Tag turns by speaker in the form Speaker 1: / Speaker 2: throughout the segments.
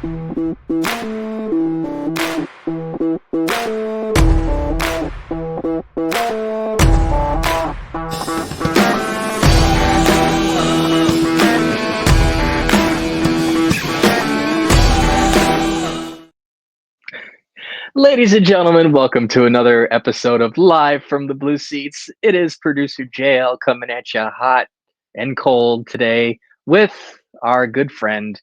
Speaker 1: Ladies and gentlemen, welcome to another episode of Live from the Blue Seats. It is producer JL coming at you hot and cold today with our good friend,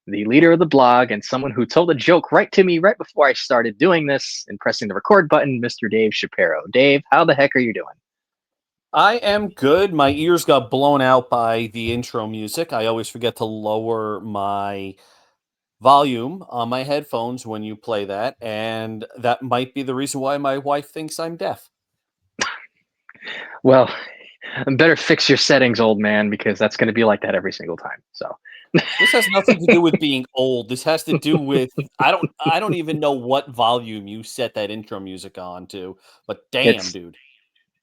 Speaker 1: the leader of the blog, and someone who told a joke right to me right before I started doing this and pressing the record button, Mr. Dave Shapiro. Dave, how the heck are you doing?
Speaker 2: I am good. My ears got blown out by the intro music. I always forget to lower my volume on my headphones when you play that, and that might be the reason why my wife thinks I'm deaf.
Speaker 1: Well, better fix your settings, old man, because that's going to be like that every single time. So,
Speaker 2: This has nothing to do with being old. This has to do with I don't even know what volume you set that intro music on to, but damn,
Speaker 1: it's
Speaker 2: dude.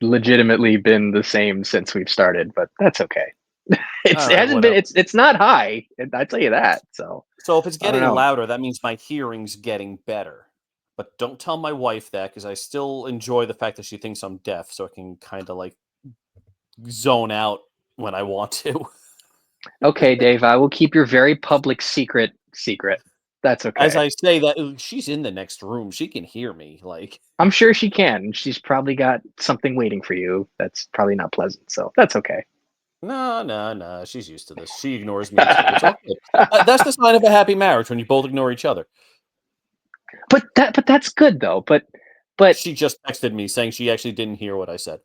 Speaker 1: legitimately been the same since we've started, but that's okay.
Speaker 2: All
Speaker 1: It
Speaker 2: right,
Speaker 1: hasn't been.
Speaker 2: whatever.
Speaker 1: It's not high. I tell you that. So
Speaker 2: So if it's
Speaker 1: I don't
Speaker 2: getting
Speaker 1: know.
Speaker 2: louder, that means my hearing's getting better. But don't tell my wife that because I still enjoy the fact that she thinks I'm deaf, so I can kind of like zone out when I want to.
Speaker 1: Okay, Dave. I will keep your very public secret secret. That's
Speaker 2: As
Speaker 1: okay.
Speaker 2: I say that, she's in the next room. She can hear me. Like,
Speaker 1: I'm sure she can. She's probably got something waiting for you. That's probably not pleasant. So that's okay.
Speaker 2: no, no, no. She's used to this. She ignores me too. It's all good. That's the sign of a happy marriage when you both ignore each other.
Speaker 1: But that's good though. But
Speaker 2: She just texted me saying she actually didn't hear what I said,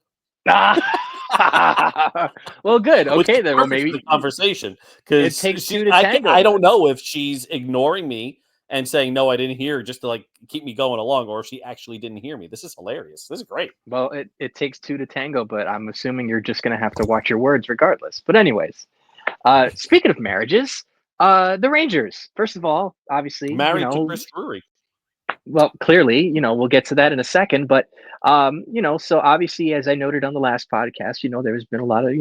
Speaker 1: well, good.
Speaker 2: which
Speaker 1: Okay
Speaker 2: is
Speaker 1: then. Well,
Speaker 2: perfect for the
Speaker 1: maybe
Speaker 2: conversation
Speaker 1: it
Speaker 2: because
Speaker 1: takes two to
Speaker 2: I
Speaker 1: tango
Speaker 2: don't
Speaker 1: then.
Speaker 2: know if she's ignoring me and saying no, I didn't hear, just to like keep me going along, or if she actually didn't hear me. This is hilarious. This is great.
Speaker 1: Well, it takes two to tango, but I'm assuming you're just gonna have to watch your words regardless. But anyways, speaking of marriages, the Rangers. First of all, obviously,
Speaker 2: Married to Chris Drury.
Speaker 1: well, clearly, we'll get to that in a second. But so obviously, as I noted on the last podcast, there's been a lot of,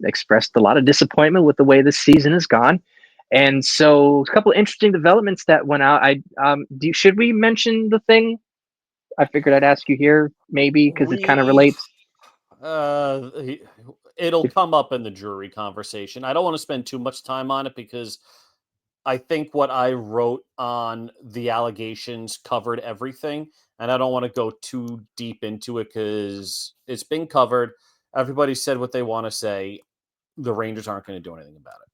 Speaker 1: expressed a lot of disappointment with the way this season has gone. And so, a couple of interesting developments that went out. Should we mention the thing? I figured I'd ask you here, maybe because it kind of
Speaker 2: We
Speaker 1: relates.
Speaker 2: he- it'll
Speaker 1: If,
Speaker 2: come up in the jury conversation. I don't want to spend too much time on it because I think what I wrote on the allegations covered everything, and I don't want to go too deep into it because it's been covered. Everybody said what they want to say. The Rangers aren't going to do anything about it.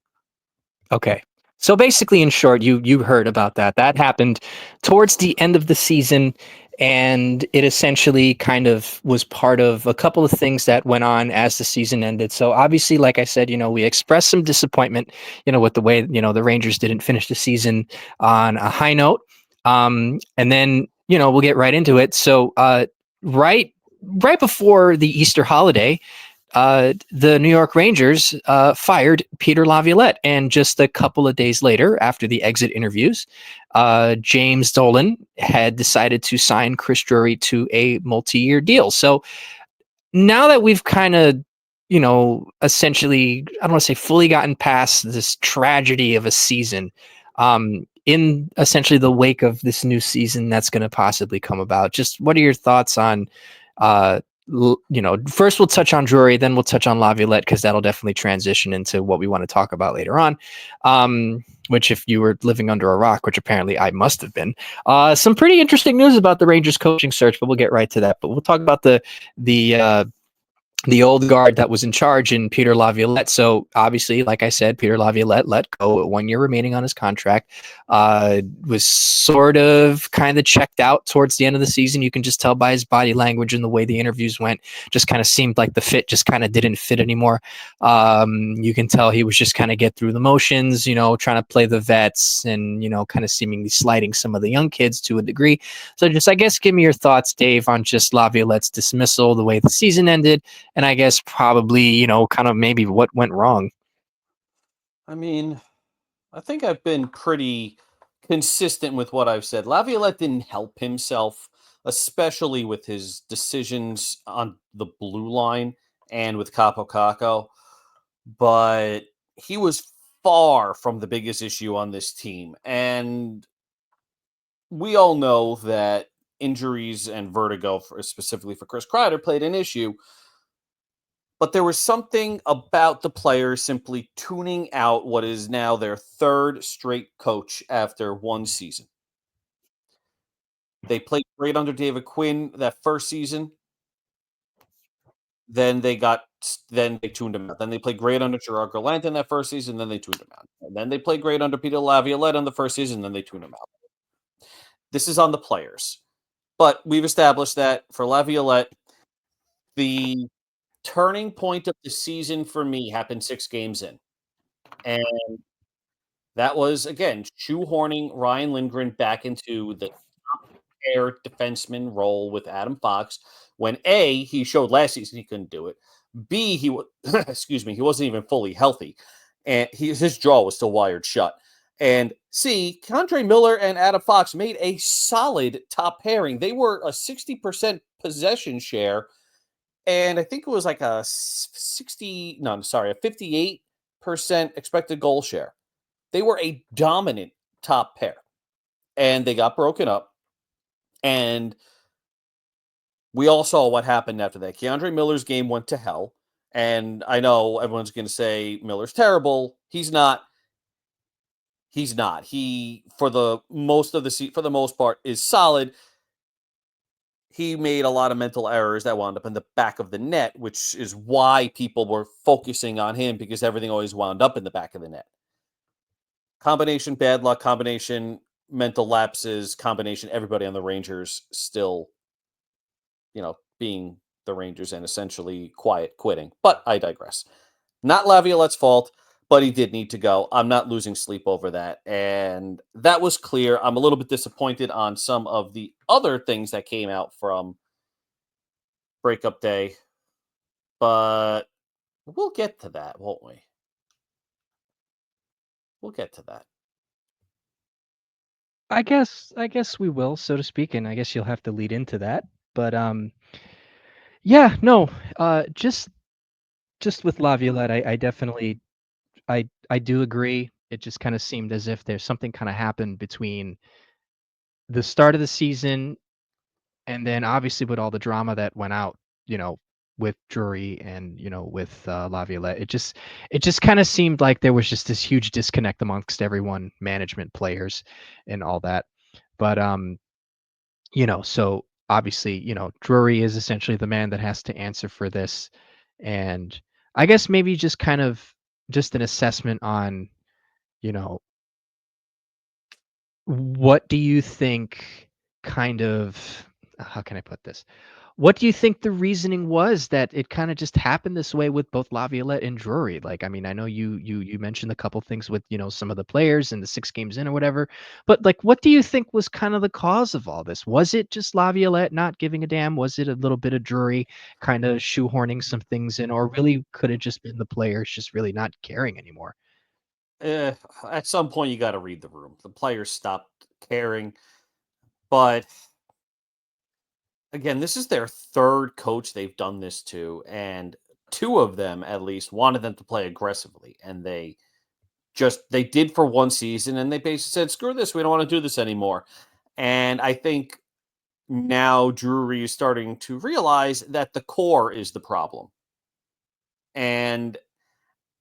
Speaker 3: Okay. So basically, in short, you heard about that. That happened towards the end of the season, and it essentially kind of was part of a couple of things that went on as the season ended. So obviously, like I said, we expressed some disappointment, with the way, the Rangers didn't finish the season on a high note. And then, we'll get right into it. So right before the Easter holiday, the New York Rangers fired Peter Laviolette. And just a couple of days later, after the exit interviews, James Dolan had decided to sign Chris Drury to a multi-year deal. So now that we've kind of, essentially, I don't want to say fully gotten past this tragedy of a season, in essentially the wake of this new season that's going to possibly come about, just what are your thoughts on first we'll touch on Drury, then we'll touch on Laviolette because that'll definitely transition into what we want to talk about later on. Which, if you were living under a rock, which apparently I must have been, some pretty interesting news about the Rangers coaching search, but we'll get right to that. But we'll talk about the old guard that was in charge in Peter Laviolette. So obviously, like I said, Peter Laviolette let go with 1 year remaining on his contract, was sort of kind of checked out towards the end of the season. You can just tell by his body language and the way the interviews went, just kind of seemed like the fit just kind of didn't fit anymore. You can tell he was just kind of get through the motions, trying to play the vets and, kind of seemingly slighting some of the young kids to a degree. So just, I guess, give me your thoughts, Dave, on just Laviolette's dismissal, the way the season ended, and I guess probably, kind of maybe what went wrong.
Speaker 2: I mean, I think I've been pretty consistent with what I've said. Laviolette didn't help himself, especially with his decisions on the blue line and with Capo Caco, but he was far from the biggest issue on this team. And we all know that injuries and vertigo, specifically for Chris Kreider, played an issue. But there was something about the players simply tuning out what is now their third straight coach after one season. They played great under David Quinn that first season. Then they tuned him out. Then they played great under Gerard Gallant in that first season. Then they tuned him out. And then they played great under Peter Laviolette on the first season. Then they tuned him out. This is on the players. But we've established that for Laviolette, the turning point of the season for me happened 6 games in. And that was, again, shoehorning Ryan Lindgren back into the top-pair defenseman role with Adam Fox when A, he showed last season he couldn't do it. B, he excuse me, he wasn't even fully healthy. And his jaw was still wired shut. And C, K'Andre Miller and Adam Fox made a solid top pairing. They were a 60% possession share. And I think it was like a 58% expected goal share. They were a dominant top pair. And they got broken up. And we all saw what happened after that. K'Andre Miller's game went to hell. And I know everyone's going to say Miller's terrible. He's not. He's not. He, for the most part, is solid. He made a lot of mental errors that wound up in the back of the net, which is why people were focusing on him, because everything always wound up in the back of the net. Combination bad luck, combination mental lapses, combination everybody on the Rangers still, being the Rangers and essentially quiet quitting. But I digress. Not Laviolette's fault, but he did need to go. I'm not losing sleep over that. And that was clear. I'm a little bit disappointed on some of the other things that came out from breakup day. But we'll get to that, won't we? We'll get to that.
Speaker 3: I guess we will, so to speak, and I guess you'll have to lead into that. But yeah, no, just with Laviolette, I definitely I do agree. It just kind of seemed as if there's something kind of happened between the start of the season and then obviously with all the drama that went out, with Drury and with Laviolette. It just kind of seemed like there was just this huge disconnect amongst everyone, management, players, and all that. But so obviously, Drury is essentially the man that has to answer for this. And I guess maybe just kind of just an assessment on, what do you think kind of, how can I put this? What do you think the reasoning was that it kind of just happened this way with both Laviolette and Drury? Like, I mean, I know you mentioned a couple things with, some of the players and the 6 games in or whatever, but like, what do you think was kind of the cause of all this? Was it just Laviolette not giving a damn? Was it a little bit of Drury kind of shoehorning some things in, or really could it just been the players just really not caring anymore?
Speaker 2: At some point, you got to read the room. The players stopped caring. But again, this is their third coach they've done this to, and 2 of them at least wanted them to play aggressively, and they did for one season, and they basically said, "Screw this, we don't want to do this anymore." And I think now Drury is starting to realize that the core is the problem, and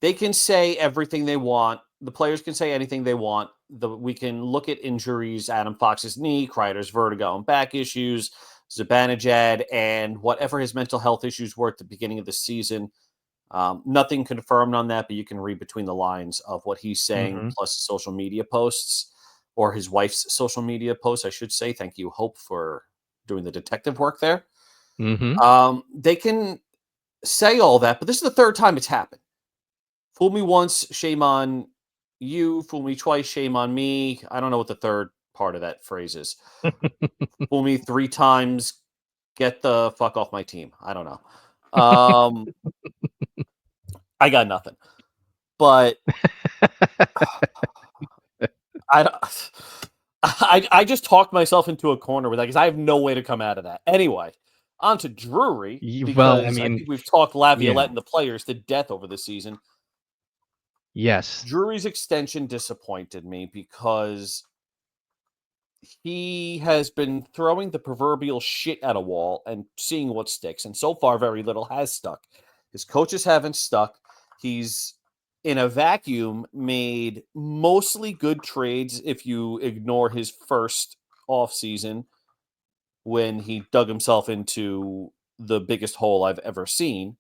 Speaker 2: they can say everything they want. The players can say anything they want. We can look at injuries, Adam Fox's knee, Kreider's vertigo and back issues, Zibanejad, and whatever his mental health issues were at the beginning of the season. Nothing confirmed on that, but you can read between the lines of what he's saying, plus his social media posts, or his wife's social media posts, I should say. Thank you, Hope, for doing the detective work there. They can say all that, but this is the third time it's happened. Fool me once, shame on you. Fool me twice, shame on me. I don't know what the third part of that phrase is. Fool me 3 times, get the fuck off my team. I don't know. I got nothing. But I just talked myself into a corner with that because I have no way to come out of that. Anyway, on to Drury, because I think we've talked Laviolette and the players to death over the season.
Speaker 3: Yes.
Speaker 2: Drury's extension disappointed me because he has been throwing the proverbial shit at a wall and seeing what sticks. And so far, very little has stuck. His coaches haven't stuck. He's in a vacuum made mostly good trades if you ignore his first offseason when he dug himself into the biggest hole I've ever seen.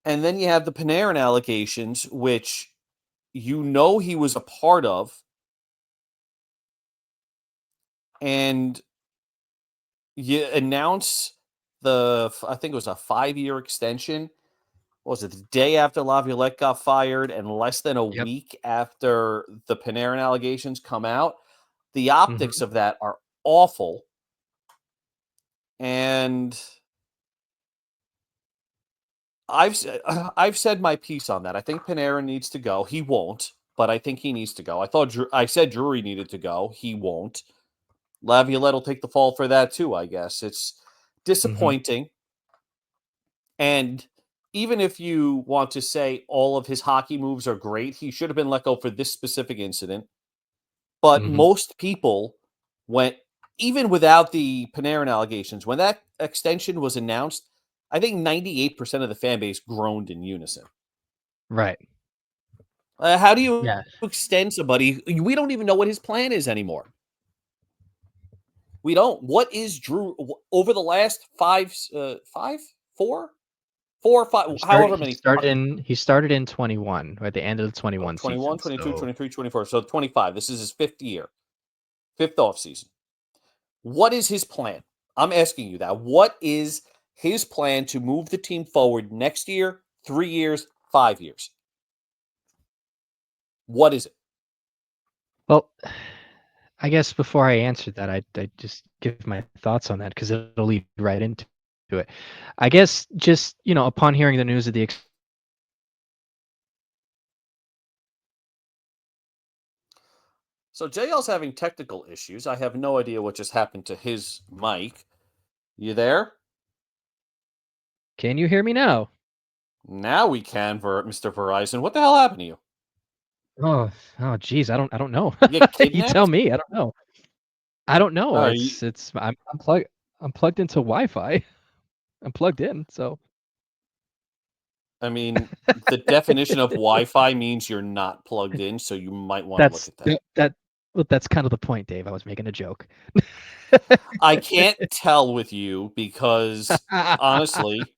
Speaker 2: And then you have the Panarin allegations, which you know he was a part of. And you announce I think it was a 5-year extension. What was it the day after Laviolette got fired and less than a
Speaker 3: Yep.
Speaker 2: week after the Panarin allegations come out? The
Speaker 3: Mm-hmm.
Speaker 2: optics of that are awful. And I've said my piece on that. I think Panarin needs to go. He won't, but I think he needs to go. I said Drury needed to go. He won't. Laviolette will take the fall for that too, I guess. It's disappointing. And even if you want to say all of his hockey moves are great, he should have been let go for this specific incident. But most people went, even without the Panarin allegations, when that extension was announced, I think 98% of the fan base groaned in unison.
Speaker 3: Right.
Speaker 2: How do you extend somebody? We don't even know what his plan is anymore. We don't. What is Drew over the last 4 or 5, however many.
Speaker 3: He started in 21, or at the end of the 21
Speaker 2: 21,
Speaker 3: season.
Speaker 2: 22, 23, 24. So 25. This is his 5th year. 5th offseason. What is his plan? I'm asking you that. What is his plan to move the team forward next year, 3 years, 5 years? What is it?
Speaker 3: Well, I guess before I answer that, I just give my thoughts on that because it'll lead right into it. I guess just, upon hearing the news of the
Speaker 2: So JL's having technical issues. I have no idea what just happened to his mic. You there?
Speaker 3: Can you hear me now?
Speaker 2: Now we can, Mr. Verizon. What the hell happened to you?
Speaker 3: Geez, I don't know.
Speaker 2: You get
Speaker 3: You
Speaker 2: kidnapped?
Speaker 3: tell me. I don't know.
Speaker 2: Oh,
Speaker 3: I'm plugged into Wi-Fi. I'm plugged in, so.
Speaker 2: I mean, the definition of Wi-Fi means you're not plugged in, so you might want to look at that.
Speaker 3: That's kind of the point, Dave. I was making a joke.
Speaker 2: I can't tell with you because honestly,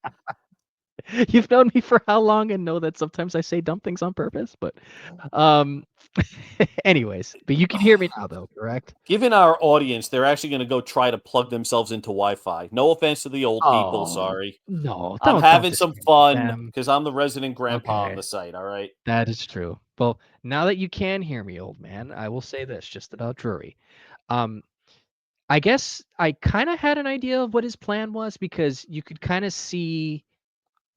Speaker 3: you've known me for how long and know that sometimes I say dumb things on purpose, but anyways, but you can hear me now though, correct?
Speaker 2: given our audience, they're actually going to go try to plug themselves into Wi-Fi. No offense to the old people, sorry.
Speaker 3: No,
Speaker 2: I'm
Speaker 3: don't
Speaker 2: having some fun
Speaker 3: them.
Speaker 2: because I'm the resident grandpa on
Speaker 3: Okay.
Speaker 2: the site, all right?
Speaker 3: That is true. Well, now that you can hear me, old man, I will say this just about Drury. I guess I kind of had an idea of what his plan was because you could kind of see,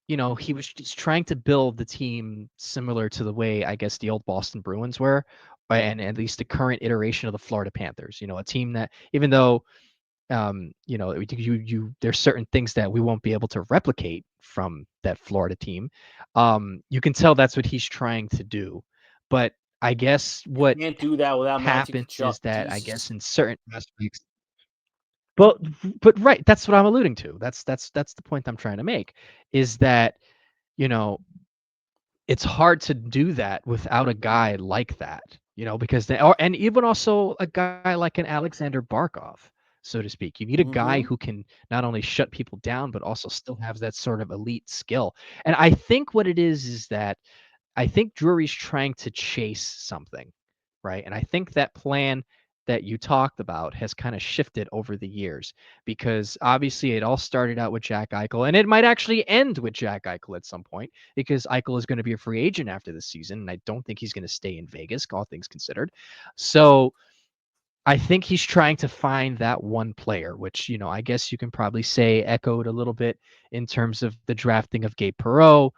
Speaker 3: he was just trying to build the team similar to the way I guess the old Boston Bruins were, and at least the current iteration of the Florida Panthers. A team that even though there's certain things that we won't be able to replicate from that Florida team. You can tell that's what he's trying to do. But I guess what
Speaker 2: Can't do that without Magic
Speaker 3: happens
Speaker 2: Chuck.
Speaker 3: is that I
Speaker 2: Jesus.
Speaker 3: guess in certain aspects. But right, that's what I'm alluding to. That's the point I'm trying to make, is that, it's hard to do that without a guy like that, because and even also a guy like an Alexander Barkov, so to speak. You need a guy who can not only shut people down, but also still have that sort of elite skill. And I think what it is that I think Drury's trying to chase something, right? And I think that plan that you talked about has kind of shifted over the years because obviously it all started out with Jack Eichel, and it might actually end with Jack Eichel at some point because Eichel is going to be a free agent after this season, and I don't think he's going to stay in Vegas, all things considered. So I think he's trying to find that one player, which, I guess you can probably say echoed a little bit in terms of the drafting of Gabe Perreault,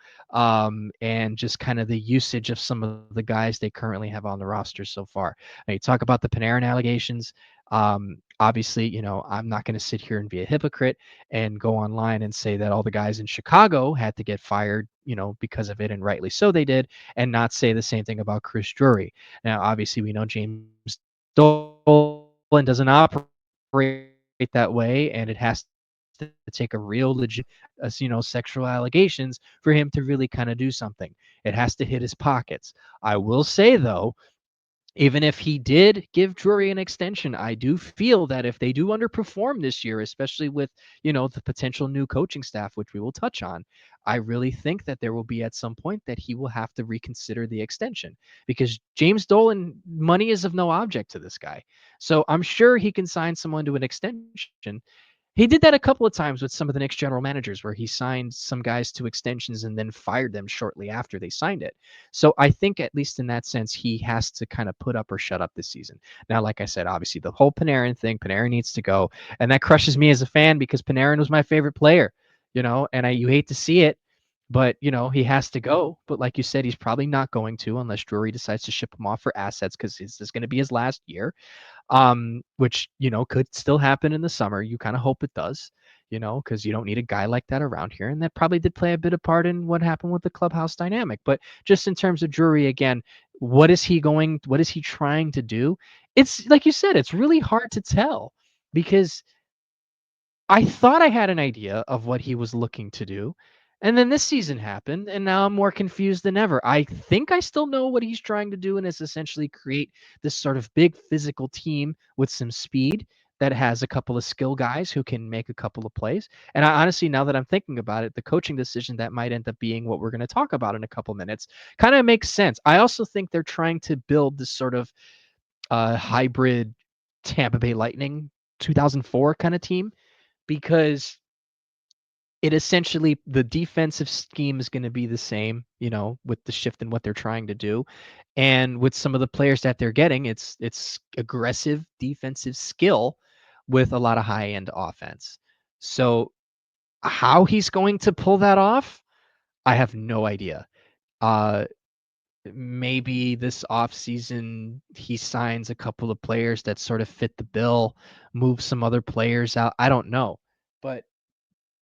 Speaker 3: and just kind of the usage of some of the guys they currently have on the roster so far. Now, you talk about the Panarin allegations. Obviously, I'm not going to sit here and be a hypocrite and go online and say that all the guys in Chicago had to get fired, because of it, and rightly so they did, and not say the same thing about Chris Drury. Now, obviously, we know James Dolan doesn't operate that way, and it has to take a real legit, sexual allegations for him to really kind of do something. It has to hit his pockets. I will say though, even if he did give Drury an extension, I do feel that if they do underperform this year, especially with, the potential new coaching staff, which we will touch on, I really think that there will be at some point that he will have to reconsider the extension because James Dolan, money is of no object to this guy. So I'm sure he can sign someone to an extension. He did that a couple of times with some of the Knicks general managers where he signed some guys to extensions and then fired them shortly after they signed it. So I think at least in that sense, he has to kind of put up or shut up this season. Now, like I said, obviously the whole Panarin thing, Panarin needs to go. And that crushes me as a fan because Panarin was my favorite player, and you hate to see it, but he has to go. But like you said, he's probably not going to unless Drury decides to ship him off for assets because this is going to be his last year, which could still happen in the summer. You kind of hope it does, because you don't need a guy like that around here, and that probably did play a bit of part in what happened with the clubhouse dynamic. But just in terms of Drury again, what is he trying to do? It's like you said, it's really hard to tell because I thought I had an idea of what he was looking to do. And then this season happened, and now I'm more confused than ever. I think I still know what he's trying to do, and is essentially create this sort of big physical team with some speed that has a couple of skill guys who can make a couple of plays. And I honestly, now that I'm thinking about it, the coaching decision that might end up being what we're going to talk about in a couple minutes kind of makes sense. I also think they're trying to build this sort of hybrid Tampa Bay Lightning 2004 kind of team because it essentially the defensive scheme is going to be the same, with the shift in what they're trying to do. And with some of the players that they're getting, it's aggressive defensive skill with a lot of high-end offense. So how he's going to pull that off, I have no idea. Uh maybe this offseason he signs a couple of players that sort of fit the bill, move some other players out. I don't know. But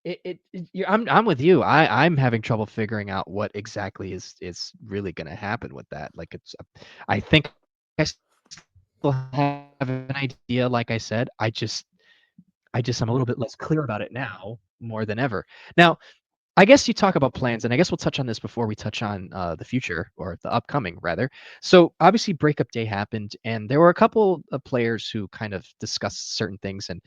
Speaker 3: I'm with you. I'm having trouble figuring out what exactly is really going to happen with that. Like I think I still have an idea. Like I said, I'm a little bit less clear about it now more than ever. Now, I guess you talk about plans, and I guess we'll touch on this before we touch on the future or the upcoming, rather. So obviously, breakup day happened, and there were a couple of players who kind of discussed certain things, and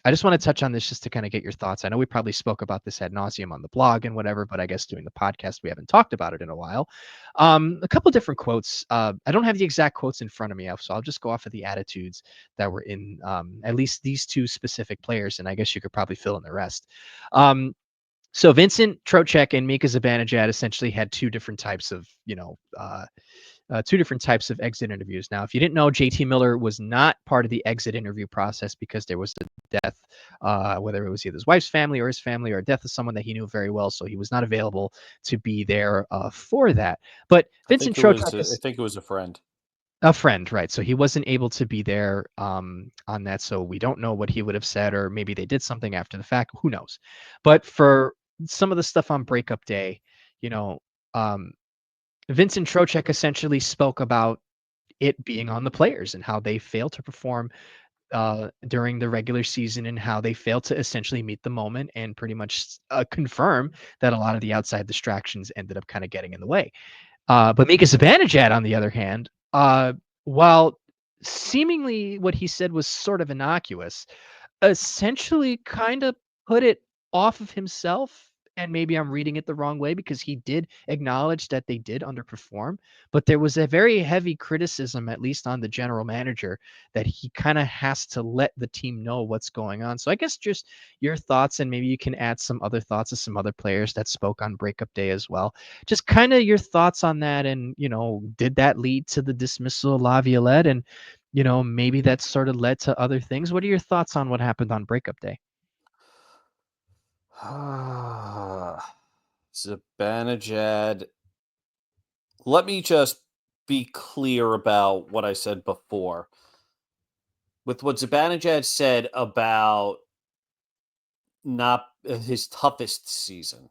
Speaker 3: I just want to touch on this just to kind of get your thoughts. I know we probably spoke about this ad nauseum on the blog and whatever, but I guess doing the podcast, we haven't talked about it in a while. A couple different quotes. I don't have the exact quotes in front of me, so I'll just go off of the attitudes that were in at least these two specific players, and I guess you could probably fill in the rest. So Vincent Trocheck and Mika Zibanejad essentially had two different types of, exit interviews. Now, if you didn't know, JT Miller was not part of the exit interview process because there was a death, whether it was either his wife's family or his family, or a death of someone that he knew very well. So he was not available to be there for that. But Vincent Trocheck
Speaker 2: I think it was a friend.
Speaker 3: A friend, right. So he wasn't able to be there on that. So we don't know what he would have said, or maybe they did something after the fact. Who knows? But for some of the stuff on breakup day, you know, um, Vincent Trocheck essentially spoke about it being on the players and how they failed to perform during the regular season and how they failed to essentially meet the moment and pretty much confirm that a lot of the outside distractions ended up kind of getting in the way. But Mika Zibanejad, on the other hand, while seemingly what he said was sort of innocuous, essentially kind of put it off of himself. And maybe I'm reading it the wrong way because he did acknowledge that they did underperform, but there was a very heavy criticism, at least on the general manager, that he kind of has to let the team know what's going on. So I guess just your thoughts, and maybe you can add some other thoughts of some other players that spoke on breakup day as well. Just kind of your thoughts on that. And, did that lead to the dismissal of Laviolette? And, maybe that sort of led to other things. What are your thoughts on what happened on breakup day?
Speaker 2: Zibanejad. Let me just be clear about what I said before. With what Zibanejad said about not his toughest season,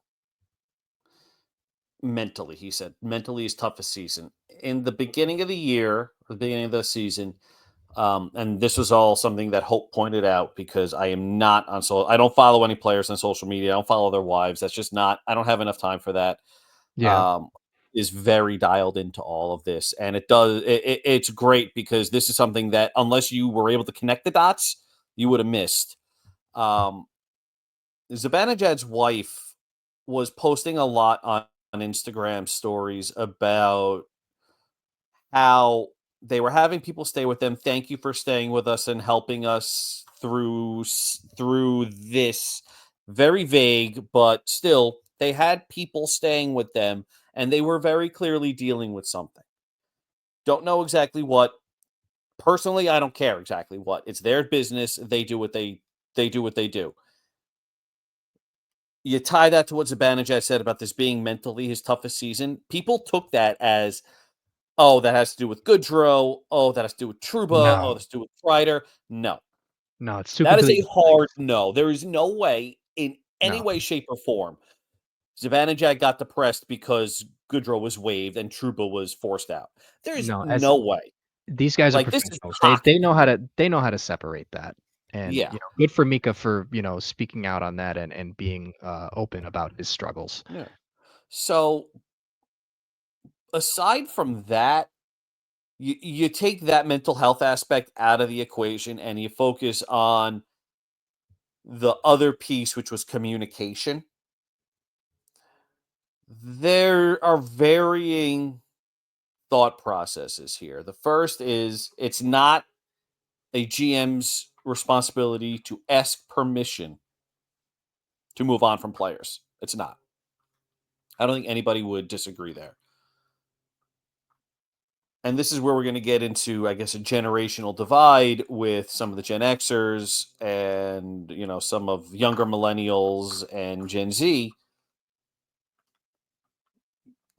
Speaker 2: mentally, he said mentally his toughest season. In the beginning of the year, the beginning of the season, And this was all something that Hope pointed out, because I am not on I don't follow any players on social media. I don't follow their wives. That's just not, I don't have enough time for that.
Speaker 3: Yeah.
Speaker 2: Is very dialed into all of this. And it's great, because this is something that, unless you were able to connect the dots, you would have missed. Zibanejad's wife was posting a lot on Instagram stories about how they were having people stay with them. Thank you for staying with us and helping us through this. Very vague, but still, they had people staying with them, and they were very clearly dealing with something. Don't know exactly what. Personally, I don't care exactly what. It's their business. They do what they do what they do. You tie that to what Zibanejad said about this being mentally his toughest season. People took that as, oh, that has to do with Goodrow. Oh, that has to do with Trouba. Oh,
Speaker 3: No,
Speaker 2: that's to do with Kreider. No,
Speaker 3: no, it's two
Speaker 2: that is
Speaker 3: completely
Speaker 2: a
Speaker 3: different
Speaker 2: hard
Speaker 3: things.
Speaker 2: no. There is no way, in any
Speaker 3: No,
Speaker 2: way, shape, or form, Zibanejad got depressed because Goodrow was waived and Trouba was forced out. There is
Speaker 3: no. As
Speaker 2: no way.
Speaker 3: these guys are
Speaker 2: Like, this is
Speaker 3: professionals, they
Speaker 2: hockey.
Speaker 3: know how to separate that. And
Speaker 2: Yeah.
Speaker 3: good for Mika for speaking out on that and being open about his struggles.
Speaker 2: Yeah. So, aside from that, you take that mental health aspect out of the equation and you focus on the other piece, which was communication. There are varying thought processes here. The first is, it's not a GM's responsibility to ask permission to move on from players. It's not. I don't think anybody would disagree there. And this is where we're going to get into, I guess, a generational divide with some of the Gen Xers and, some of younger millennials and Gen Z.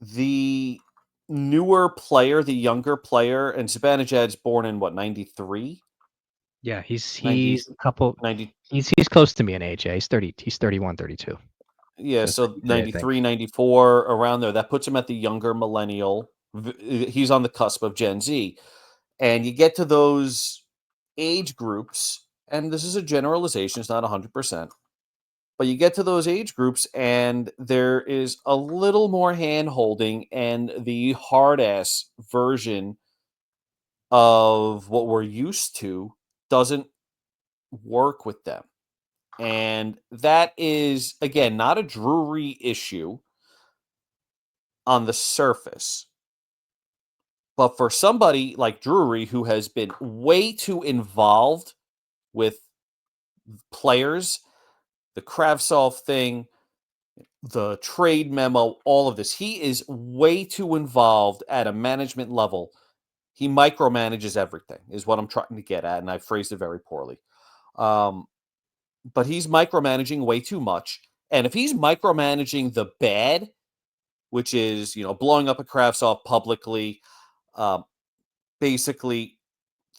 Speaker 2: The newer player, the younger player, and Zibanejad's born in what, 93?
Speaker 3: Yeah, he's
Speaker 2: 90,
Speaker 3: a couple
Speaker 2: 90.
Speaker 3: he's close to me in age. Yeah, he's 31, 32.
Speaker 2: Yeah,
Speaker 3: So
Speaker 2: so
Speaker 3: 33, I think.
Speaker 2: 93, 94, around there. That puts him at the younger millennial. He's on the cusp of Gen Z. And you get to those age groups, and this is a generalization, it's not 100%, but you get to those age groups, and there is a little more hand holding, and the hard ass version of what we're used to doesn't work with them. And that is, again, not a Drury issue on the surface. But for somebody like Drury, who has been way too involved with players, the Kravtsov thing, the trade memo, all of this, he is way too involved at a management level. He micromanages everything, is what I'm trying to get at, and I phrased it very poorly. But he's micromanaging way too much. And if he's micromanaging the bad, which is, blowing up a Kravtsov publicly, basically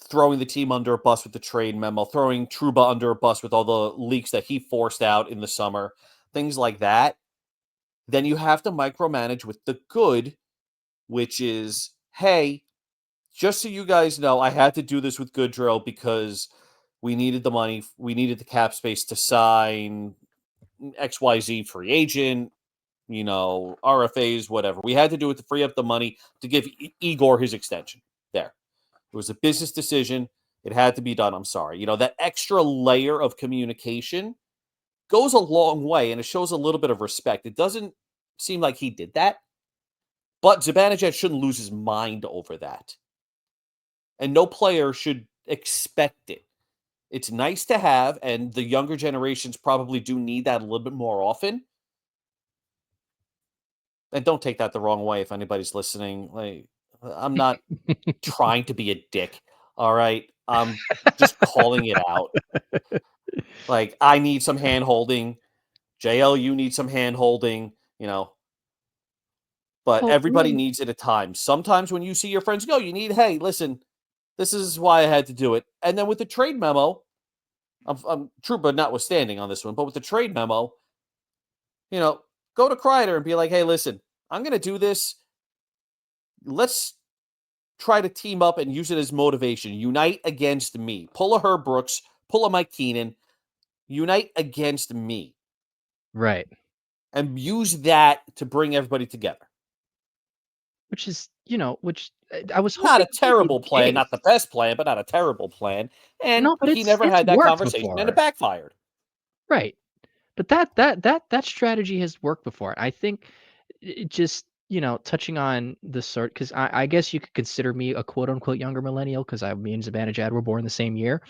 Speaker 2: throwing the team under a bus with the trade memo, throwing Trouba under a bus with all the leaks that he forced out in the summer, things like that, then you have to micromanage with the good, which is, hey, just so you guys know, I had to do this with Goodrow because we needed the money, we needed the cap space to sign XYZ free agent, RFAs, whatever. We had to do it to free up the money to give Igor his extension. There. It was a business decision. It had to be done. I'm sorry. That extra layer of communication goes a long way, and it shows a little bit of respect. It doesn't seem like he did that, but Zibanejad shouldn't lose his mind over that. And no player should expect it. It's nice to have, and the younger generations probably do need that a little bit more often. And don't take that the wrong way if anybody's listening. Like, I'm not trying to be a dick. All right. I'm just calling it out. Like, I need some hand holding. JL, you need some hand holding, but
Speaker 3: Well,
Speaker 2: everybody needs it at times. Sometimes when you see your friends go, you need, hey, listen, this is why I had to do it. And then with the trade memo, I'm true, but notwithstanding on this one, but with the trade memo, go to Kreider and be like, hey, listen, I'm going to do this. Let's try to team up and use it as motivation. Unite against me. Pull a Herb Brooks, pull a Mike Keenan, unite against me.
Speaker 3: Right.
Speaker 2: And use that to bring everybody together.
Speaker 3: Which is, which I was
Speaker 2: not
Speaker 3: hoping
Speaker 2: a terrible
Speaker 3: would be the
Speaker 2: plan, not
Speaker 3: case.
Speaker 2: the best plan, but not a terrible plan. And
Speaker 3: No, but
Speaker 2: he never
Speaker 3: it's
Speaker 2: had that
Speaker 3: worked
Speaker 2: conversation, and it
Speaker 3: before.
Speaker 2: backfired.
Speaker 3: Right. But that strategy has worked before. I think it just, touching on the sort, because I guess you could consider me a quote unquote younger millennial, because me and Zibanejad were born the same year.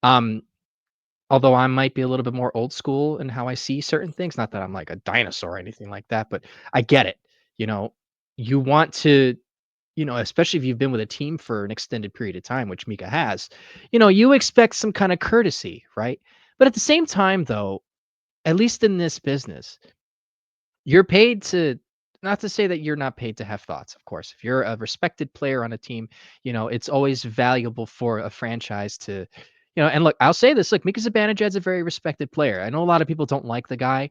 Speaker 3: Although I might be a little bit more old school in how I see certain things. Not that I'm like a dinosaur or anything like that, but I get it. You want to, especially if you've been with a team for an extended period of time, which Mika has, you expect some kind of courtesy, right? But at the same time, though, at least in this business, you're paid to, not to say that you're not paid to have thoughts, of course. If you're a respected player on a team, it's always valuable for a franchise to, and look, I'll say this, look, Mika Zibanejad's a very respected player. I know a lot of people don't like the guy.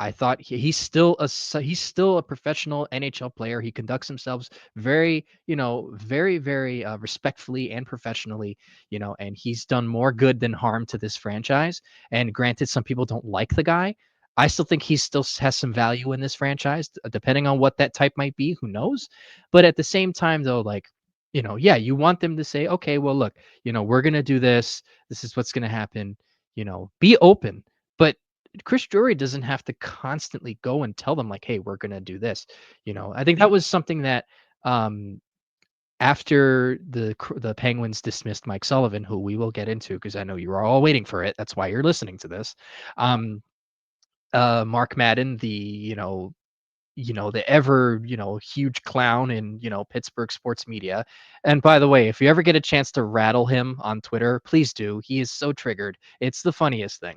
Speaker 3: I thought he's still a professional NHL player. He conducts himself very, very, very respectfully and professionally, and he's done more good than harm to this franchise. And granted, some people don't like the guy. I still think he still has some value in this franchise, depending on what that type might be. Who knows? But at the same time, though, like, yeah, you want them to say, okay, well, look, we're going to do this. This is what's going to happen. Be open. But Chris Drury doesn't have to constantly go and tell them, like, hey, we're going to do this. I think that was something that, after the Penguins dismissed Mike Sullivan, who we will get into because I know you are all waiting for it. That's why you're listening to this. Mark Madden, the the ever huge clown in Pittsburgh sports media. And by the way, if you ever get a chance to rattle him on Twitter, please do. He is so triggered. It's the funniest thing.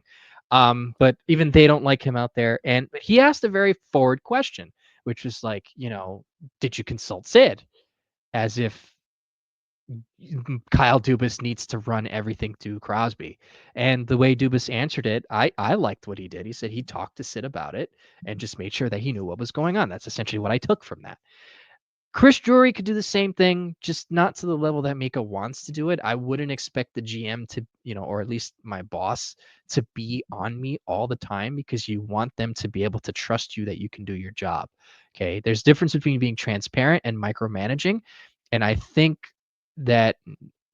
Speaker 3: But even they don't like him out there. And he asked a very forward question, which was like, did you consult Sid? As if Kyle Dubas needs to run everything through Crosby. And the way Dubas answered it, I liked what he did. He said he talked to Sid about it and just made sure that he knew what was going on. That's essentially what I took from that. Chris Drury could do the same thing, just not to the level that Mika wants to do it. I wouldn't expect the GM to, or at least my boss, to be on me all the time, because you want them to be able to trust you that you can do your job. Okay. There's difference between being transparent and micromanaging. And I think that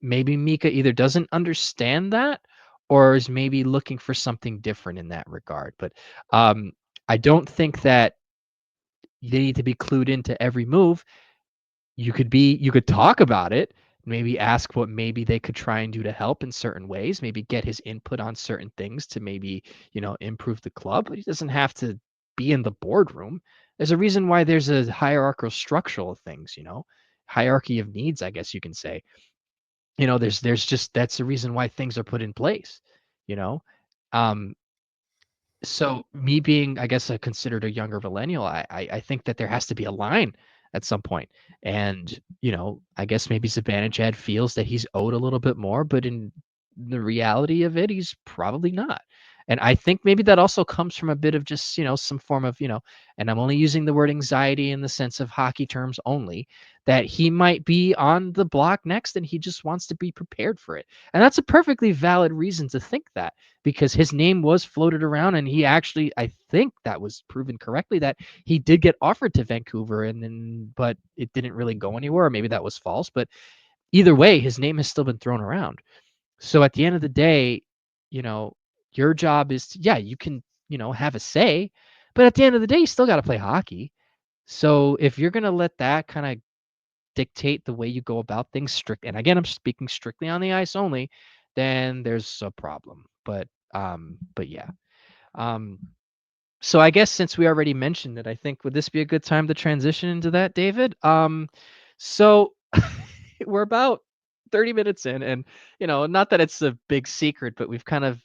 Speaker 3: maybe Mika either doesn't understand that or is maybe looking for something different in that regard. But I don't think that they need to be clued into every move. You could talk about it, maybe ask what maybe they could try and do to help in certain ways, maybe get his input on certain things to maybe, improve the club. But he doesn't have to be in the boardroom. There's a reason why there's a hierarchical structure of things, hierarchy of needs, I guess you can say. There's just, that's the reason why things are put in place, you know. Um, so me being, I guess, considered a younger millennial, I think that there has to be a line at some point. And, I guess maybe Zibanejad feels that he's owed a little bit more, but in the reality of it, he's probably not. And I think maybe that also comes from a bit of just, some form of, and I'm only using the word anxiety in the sense of hockey terms only, that he might be on the block next and he just wants to be prepared for it. And that's a perfectly valid reason to think that, because his name was floated around, and he actually, I think that was proven correctly, that he did get offered to Vancouver, and then, but it didn't really go anywhere, or maybe that was false. But either way, his name has still been thrown around. So at the end of the day, your job is to, yeah, you can, have a say, but at the end of the day, you still got to play hockey. So if you're going to let that kind of dictate the way you go about things, strict, and again, I'm speaking strictly on the ice only, then there's a problem. But yeah. Um, so I guess since we already mentioned it, I think, would this be a good time to transition into that, David? So we're about 30 minutes in, and not that it's a big secret, but we've kind of,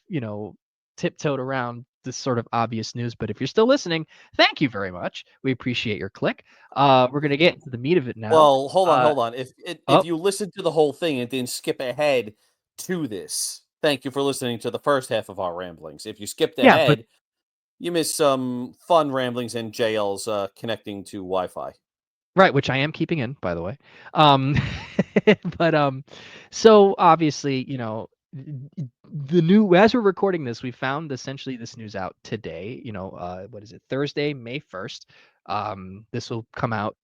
Speaker 3: tiptoed around this sort of obvious news. But if you're still listening, thank you very much. We appreciate your click. We're gonna get into the meat of it now.
Speaker 2: Well, hold
Speaker 3: Uh,
Speaker 2: on. If
Speaker 3: oh,
Speaker 2: you listened to the whole thing and then skip ahead to this, thank you for listening to the first half of our ramblings. If you skipped
Speaker 3: yeah, but
Speaker 2: ahead, you missed some fun ramblings and JL's connecting to Wi-Fi.
Speaker 3: Right, which I am keeping in, by the way. Um, but so obviously, the new as we're recording this, we found essentially this news out today. What is it? Thursday, May 1st. This will come out,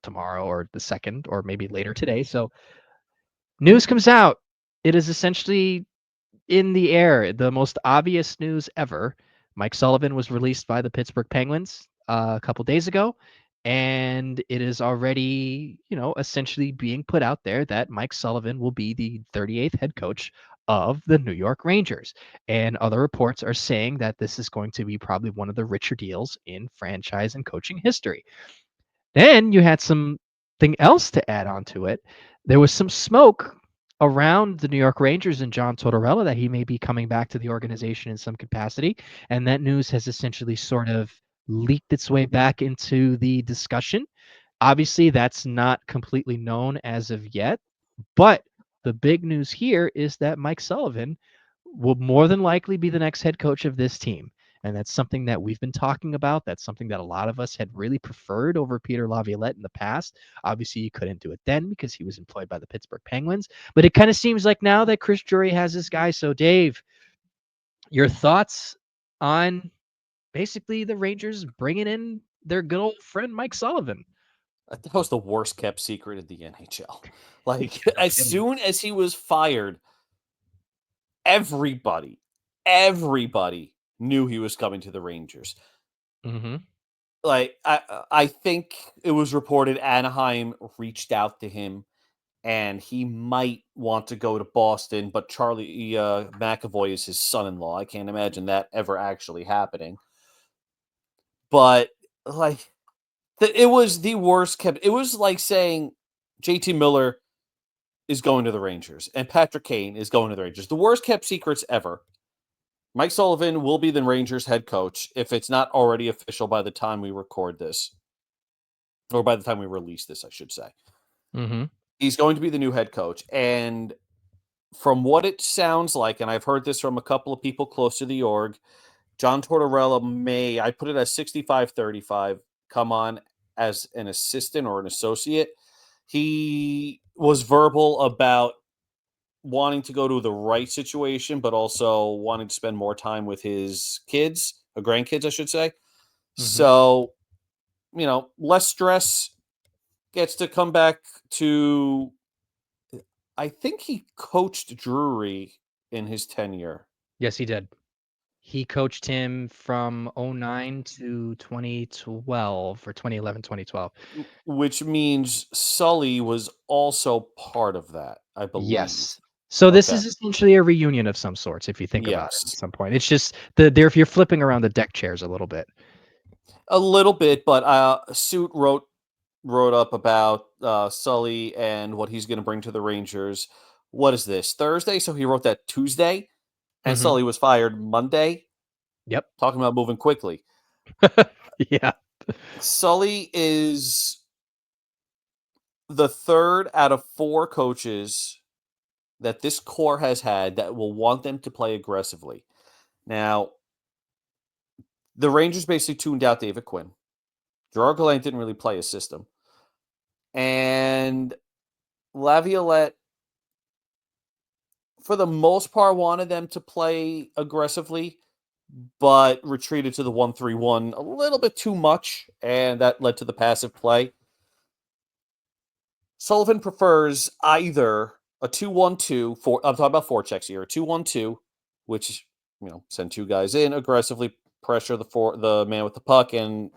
Speaker 3: tomorrow or the 2nd or maybe later today. So news comes out. It is essentially in the air, the most obvious news ever. Mike Sullivan was released by the Pittsburgh Penguins a couple days ago, and it is already, essentially being put out there that Mike Sullivan will be the 38th head coach of the New York Rangers. And other reports are saying that this is going to be probably one of the richer deals in franchise and coaching history. Then you had something else to add on to it. There was some smoke around the New York Rangers and John Tortorella that he may be coming back to the organization in some capacity. And that news has essentially sort of leaked its way back into the discussion. Obviously, that's not completely known as of yet. But the big news here is that Mike Sullivan will more than likely be the next head coach of this team. And that's something that we've been talking about. That's something that a lot of us had really preferred over Peter Laviolette in the past. Obviously, you couldn't do it then because he was employed by the Pittsburgh Penguins. But it kind of seems like now that Chris Drury has this guy. So, Dave, your thoughts on basically the Rangers bringing in their good old friend Mike Sullivan?
Speaker 2: That was the worst kept secret in the NHL. Like,
Speaker 3: Yeah, no
Speaker 2: as
Speaker 3: kidding.
Speaker 2: soon as he was fired, everybody knew he was coming to the Rangers.
Speaker 3: Mm-hmm.
Speaker 2: Like, I think it was reported Anaheim reached out to him and he might want to go to Boston, but Charlie McAvoy is his son-in-law. I can't imagine that ever actually happening. But, like, it was the worst kept. It was like saying JT Miller is going to the Rangers and Patrick Kane is going to the Rangers. The worst kept secrets ever. Mike Sullivan will be the Rangers head coach if it's not already official by the time we record this, or by the time we release this, I should say.
Speaker 3: Mm-hmm.
Speaker 2: He's going to be the new head coach. And from what it sounds like, and I've heard this from a couple of people close to the org, John Tortorella may, I put it as 65-35, come on as an assistant or an associate. He was verbal about wanting to go to the right situation, but also wanting to spend more time with his kids, or grandkids, I should say.
Speaker 3: Mm-hmm.
Speaker 2: So, less stress, gets to come back to, I think he coached Drury in his tenure.
Speaker 3: Yes, he did. He coached him from 09 to 2012 or 2011, 2012.
Speaker 2: Which means Sully was also part of that, I believe.
Speaker 3: Yes. So this
Speaker 2: Okay.
Speaker 3: is essentially a reunion of some sorts, if you think about it at
Speaker 2: Yes.
Speaker 3: some point. It's just if you're flipping around the deck chairs a little bit.
Speaker 2: A little bit, but Suit wrote up about Sully and what he's going to bring to the Rangers. What is this, Thursday? So he wrote that Tuesday, and
Speaker 3: Mhm.
Speaker 2: Sully was fired Monday.
Speaker 3: Yep.
Speaker 2: Talking about moving quickly.
Speaker 3: Yeah.
Speaker 2: Sully is the third out of four coaches that this core has had that will want them to play aggressively. Now, the Rangers basically tuned out David Quinn. Gerard Gallant didn't really play his system. And Laviolette, for the most part, wanted them to play aggressively, but retreated to the 1-3-1 a little bit too much, and that led to the passive play. Sullivan prefers either a 2-1-2, I'm talking about forechecks here, a 2-1-2, which, send two guys in, aggressively pressure the man with the puck and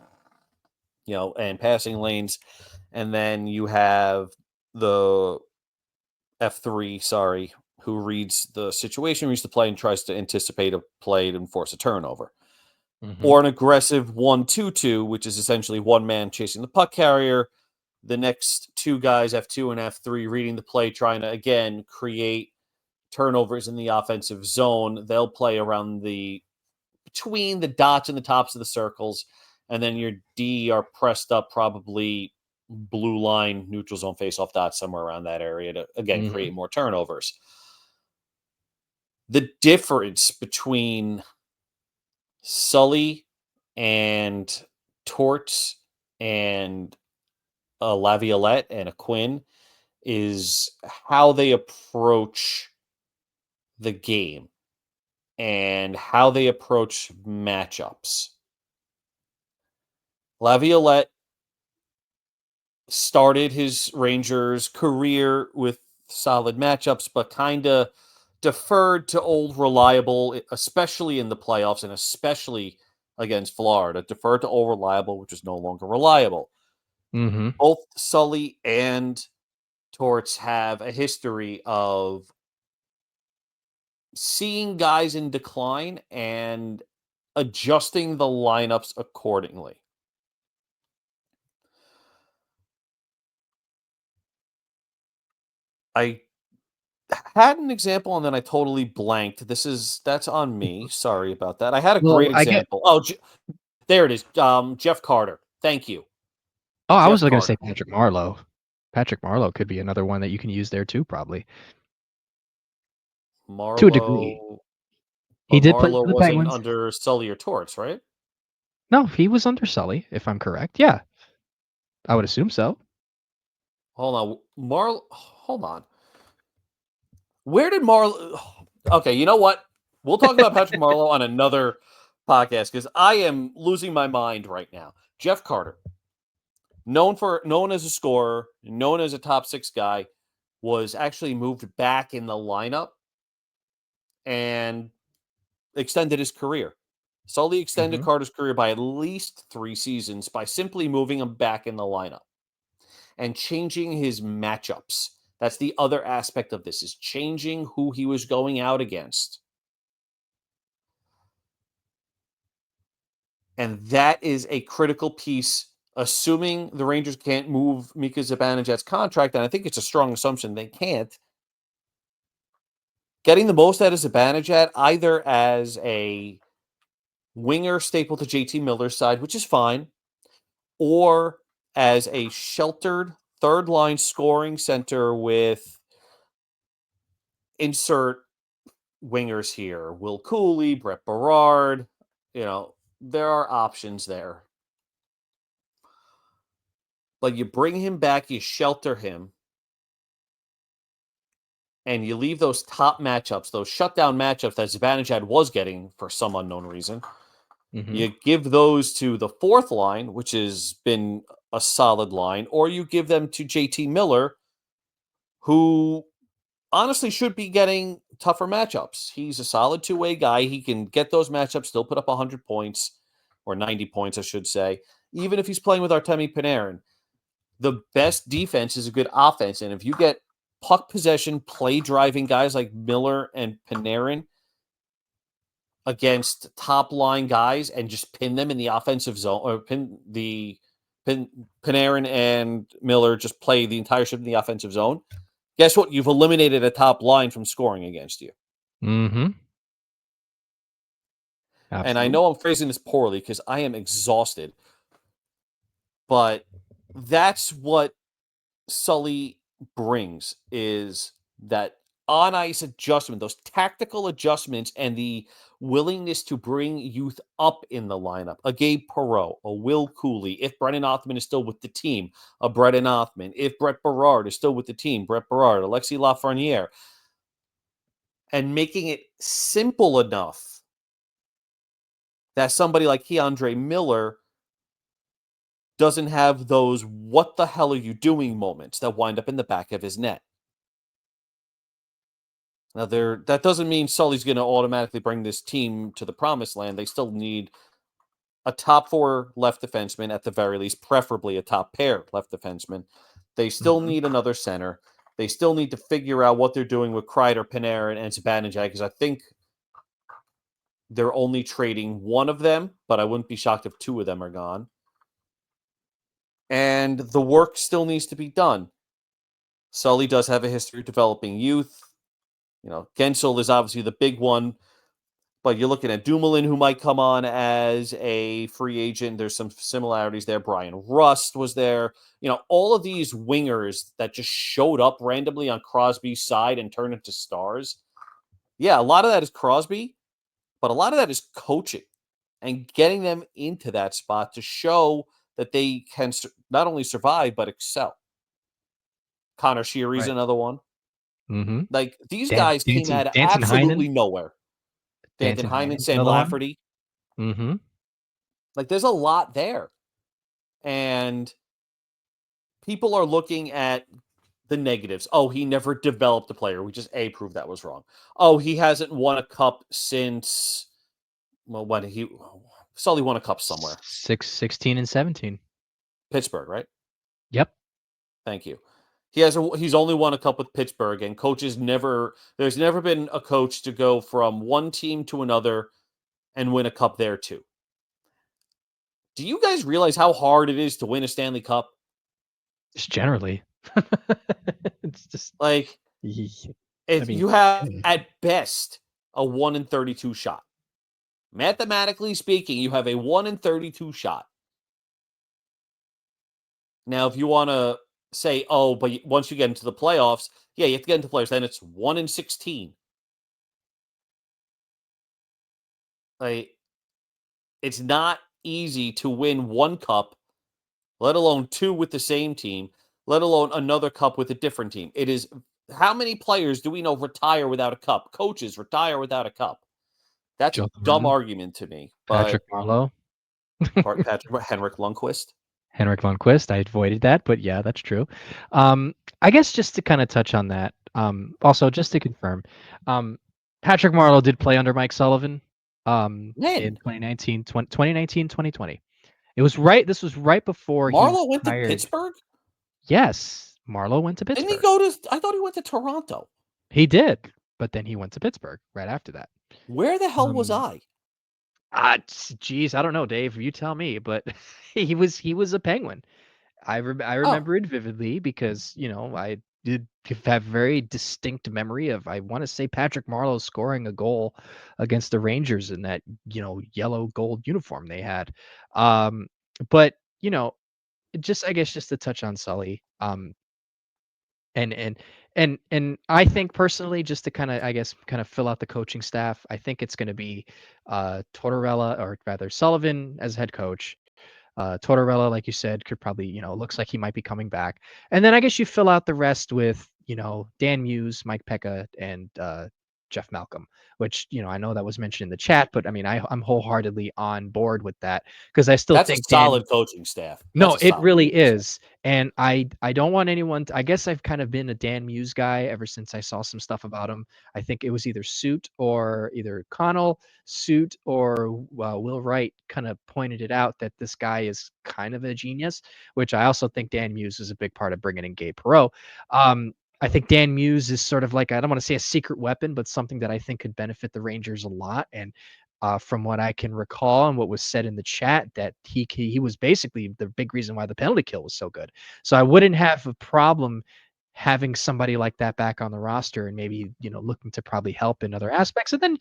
Speaker 2: passing lanes. And then you have the F3, who reads the situation, reads the play, and tries to anticipate a play and force a turnover.
Speaker 3: Mhm.
Speaker 2: Or an aggressive 1-2-2, which is essentially one man chasing the puck carrier, the next two guys, F2 and F3, reading the play, trying to, again, create turnovers in the offensive zone. They'll play around between the dots and the tops of the circles, and then your D are pressed up, probably blue line, neutral zone, face-off dots, somewhere around that area to, again,
Speaker 3: Mhm.
Speaker 2: create more turnovers. The difference between Sully and Torts and Laviolette and a Quinn is how they approach the game and how they approach matchups. Laviolette started his Rangers career with solid matchups, but kind of deferred to old reliable, especially in the playoffs and especially against Florida. Deferred to old reliable, which is no longer reliable.
Speaker 3: Mm-hmm.
Speaker 2: Both Sully and Torts have a history of seeing guys in decline and adjusting the lineups accordingly. I had an example and then I totally blanked. That's on me. Sorry about that. I had a
Speaker 3: Well,
Speaker 2: great
Speaker 3: I get.
Speaker 2: example. Oh, there it is. Jeff Carter. Thank you.
Speaker 3: Oh, I was
Speaker 2: Jeff
Speaker 3: going to say
Speaker 2: Carter.
Speaker 3: Patrick Marleau. Patrick Marleau could be another one that you can use there too, probably to a degree.
Speaker 2: Marlowe.
Speaker 3: He
Speaker 2: But
Speaker 3: did play
Speaker 2: Marlowe
Speaker 3: for the
Speaker 2: wasn't
Speaker 3: Penguins.
Speaker 2: under Sully or Torts, right?
Speaker 3: No, he was under Sully, if I'm correct. Yeah, I would assume so.
Speaker 2: Hold on. Hold on. Where did Marlowe? Okay, you know what? We'll talk about Patrick Marlowe on another podcast because I am losing my mind right now. Jeff Carter, known as a scorer, known as a top 6 guy, was actually moved back in the lineup and extended his career. Sully extended Carter's career by at least 3 seasons by simply moving him back in the lineup and changing his matchups. That's the other aspect of this, is changing who he was going out against. And that is a critical piece, assuming the Rangers can't move Mika Zibanejad's contract, and I think it's a strong assumption they can't. Getting the most out of Zibanejad, either as a winger staple to JT Miller's side, which is fine, or as a sheltered third-line scoring center with insert wingers here. Will Cooley, Brett Berard, there are options there. But you bring him back, you shelter him, and you leave those top matchups, those shutdown matchups that Zibanejad was getting for some unknown reason.
Speaker 3: Mm-hmm.
Speaker 2: You give those to the fourth line, which has been a solid line, or you give them to JT Miller, who honestly should be getting tougher matchups. He's a solid two-way guy. He can get those matchups, still put up 100 points, or 90 points, I should say, even if he's playing with Artemi Panarin. The best defense is a good offense, and if you get puck possession, play-driving guys like Miller and Panarin against top-line guys and just pin them in the offensive zone, or Panarin and Miller just play the entire shift in the offensive zone, guess what? You've eliminated a top line from scoring against you.
Speaker 3: Mm-hmm.
Speaker 2: And
Speaker 3: Absolutely.
Speaker 2: I know I'm phrasing this poorly because I am exhausted, but that's what Sully brings, is that on-ice adjustment, those tactical adjustments, and the willingness to bring youth up in the lineup. A Gabe Perreault, a Will Cooley. If Brennan Othman is still with the team, a Brennan Othman. If Brett Berard is still with the team, Brett Berard, Alexis Lafreniere. And making it simple enough that somebody like Keandre Miller doesn't have those "what the hell are you doing" moments that wind up in the back of his net. Now, that doesn't mean Sully's going to automatically bring this team to the promised land. They still need a top 4 left defenseman, at the very least, preferably a top pair left defenseman. They still need another center. They still need to figure out what they're doing with Kreider, Panarin, and Zibanejad, because I think they're only trading one of them, but I wouldn't be shocked if 2 of them are gone. And the work still needs to be done. Sully does have a history of developing youth. Gensel is obviously the big one, but you're looking at Dumoulin, who might come on as a free agent. There's some similarities there. Brian Rust was there. All of these wingers that just showed up randomly on Crosby's side and turned into stars. Yeah, a lot of that is Crosby, but a lot of that is coaching and getting them into that spot to show that they can not only survive but excel. Connor Sheary's
Speaker 3: Right.
Speaker 2: another one.
Speaker 3: Mm-hmm.
Speaker 2: Like, these guys came out of
Speaker 3: Danton
Speaker 2: absolutely
Speaker 3: Heinen.
Speaker 2: nowhere. Danton Heinen, Sam
Speaker 3: another one.
Speaker 2: Lafferty.
Speaker 3: Mm-hmm.
Speaker 2: Like, there's a lot there. And people are looking at the negatives. Oh, he never developed a player. We just proved that was wrong. Oh, he hasn't won a cup since, well, when Sully won a cup somewhere.
Speaker 3: 16 and 17.
Speaker 2: Pittsburgh, right?
Speaker 3: Yep.
Speaker 2: Thank you. He's only won a cup with Pittsburgh, and there's never been a coach to go from one team to another and win a cup there too. Do you guys realize how hard it is to win a Stanley Cup?
Speaker 3: Just generally. It's just
Speaker 2: like, if you have at best a 1 in 32 shot. Mathematically speaking, you have a 1 in 32 shot. Now, if you want to say, oh, but once you get into the playoffs, yeah, you have to get into playoffs, then it's 1 in 16. Like, it's not easy to win one cup, let alone two with the same team, let alone another cup with a different team. It is, how many players do we know retire without a cup? Coaches retire without a cup. That's a dumb argument to me.
Speaker 3: Patrick Marleau.
Speaker 2: Henrik Lundqvist.
Speaker 3: Henrik Lundqvist. I avoided that, but yeah, that's true. I guess just to kind of touch on that, also just to confirm, Patrick Marleau did play under Mike Sullivan in 2019, 2020. This was right before
Speaker 2: Marleau went to Pittsburgh?
Speaker 3: Yes, Marleau went to Pittsburgh.
Speaker 2: Didn't he go to, I thought he went to Toronto.
Speaker 3: He did, but then he went to Pittsburgh right after that.
Speaker 2: Where the hell was I?
Speaker 3: Geez, I don't know, Dave. You tell me. But he was a Penguin. I remember it vividly because I did have very distinct memory of, I want to say, Patrick Marleau scoring a goal against the Rangers in that yellow gold uniform they had. But just, I guess, just to touch on Sully. And I think personally, just to kind of fill out the coaching staff, I think it's going to be Tortorella, or rather Sullivan as head coach. Tortorella, like you said, could probably, looks like he might be coming back. And then I guess you fill out the rest with, Dan Muse, Mike Pekka, and Jeff Malcolm, which, I know that was mentioned in the chat, but I mean, I'm wholeheartedly on board with that because I still think
Speaker 2: a solid coaching staff.
Speaker 3: No, it really is. And I don't want anyone I guess I've kind of been a Dan Muse guy ever since I saw some stuff about him. I think it was either Connell, Suit, or Will Wright kind of pointed it out that this guy is kind of a genius, which I also think Dan Muse is a big part of bringing in Gabe Perreault. I think Dan Muse is sort of like, I don't want to say a secret weapon, but something that I think could benefit the Rangers a lot. And from what I can recall and what was said in the chat, that he was basically the big reason why the penalty kill was so good. So I wouldn't have a problem having somebody like that back on the roster and maybe, looking to probably help in other aspects. And then,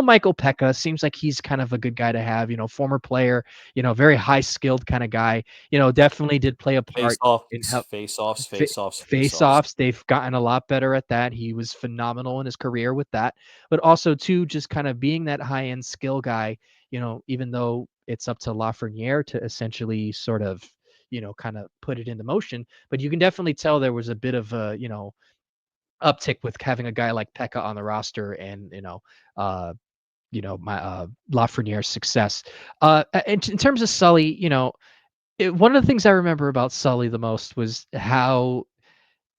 Speaker 3: Michael Pekka seems like he's kind of a good guy to have, former player, very high skilled kind of guy, definitely did play a part in face-offs. They've gotten a lot better at that. He was phenomenal in his career with that, but also too, just kind of being that high end skill guy, even though it's up to Lafreniere to essentially sort of, kind of put it into motion. But you can definitely tell there was a bit of a, uptick with having a guy like Pekka on the roster and, my Lafreniere's success. In terms of Sully, one of the things I remember about Sully the most was how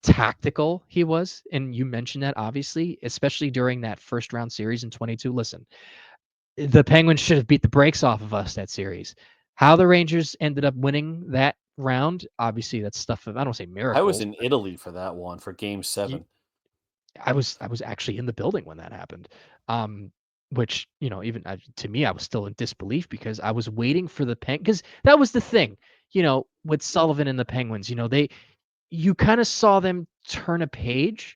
Speaker 3: tactical he was. And you mentioned that, obviously, especially during that first round series in 22. Listen, the Penguins should have beat the brakes off of us that series. How the Rangers ended up winning that round, obviously, that's stuff of, I don't say miracles.
Speaker 2: I was in Italy for that one, for Game 7.
Speaker 3: I was actually in the building when that happened, which, even to me, I was still in disbelief because I was waiting for the because that was the thing, with Sullivan and the Penguins. You kind of saw them turn a page.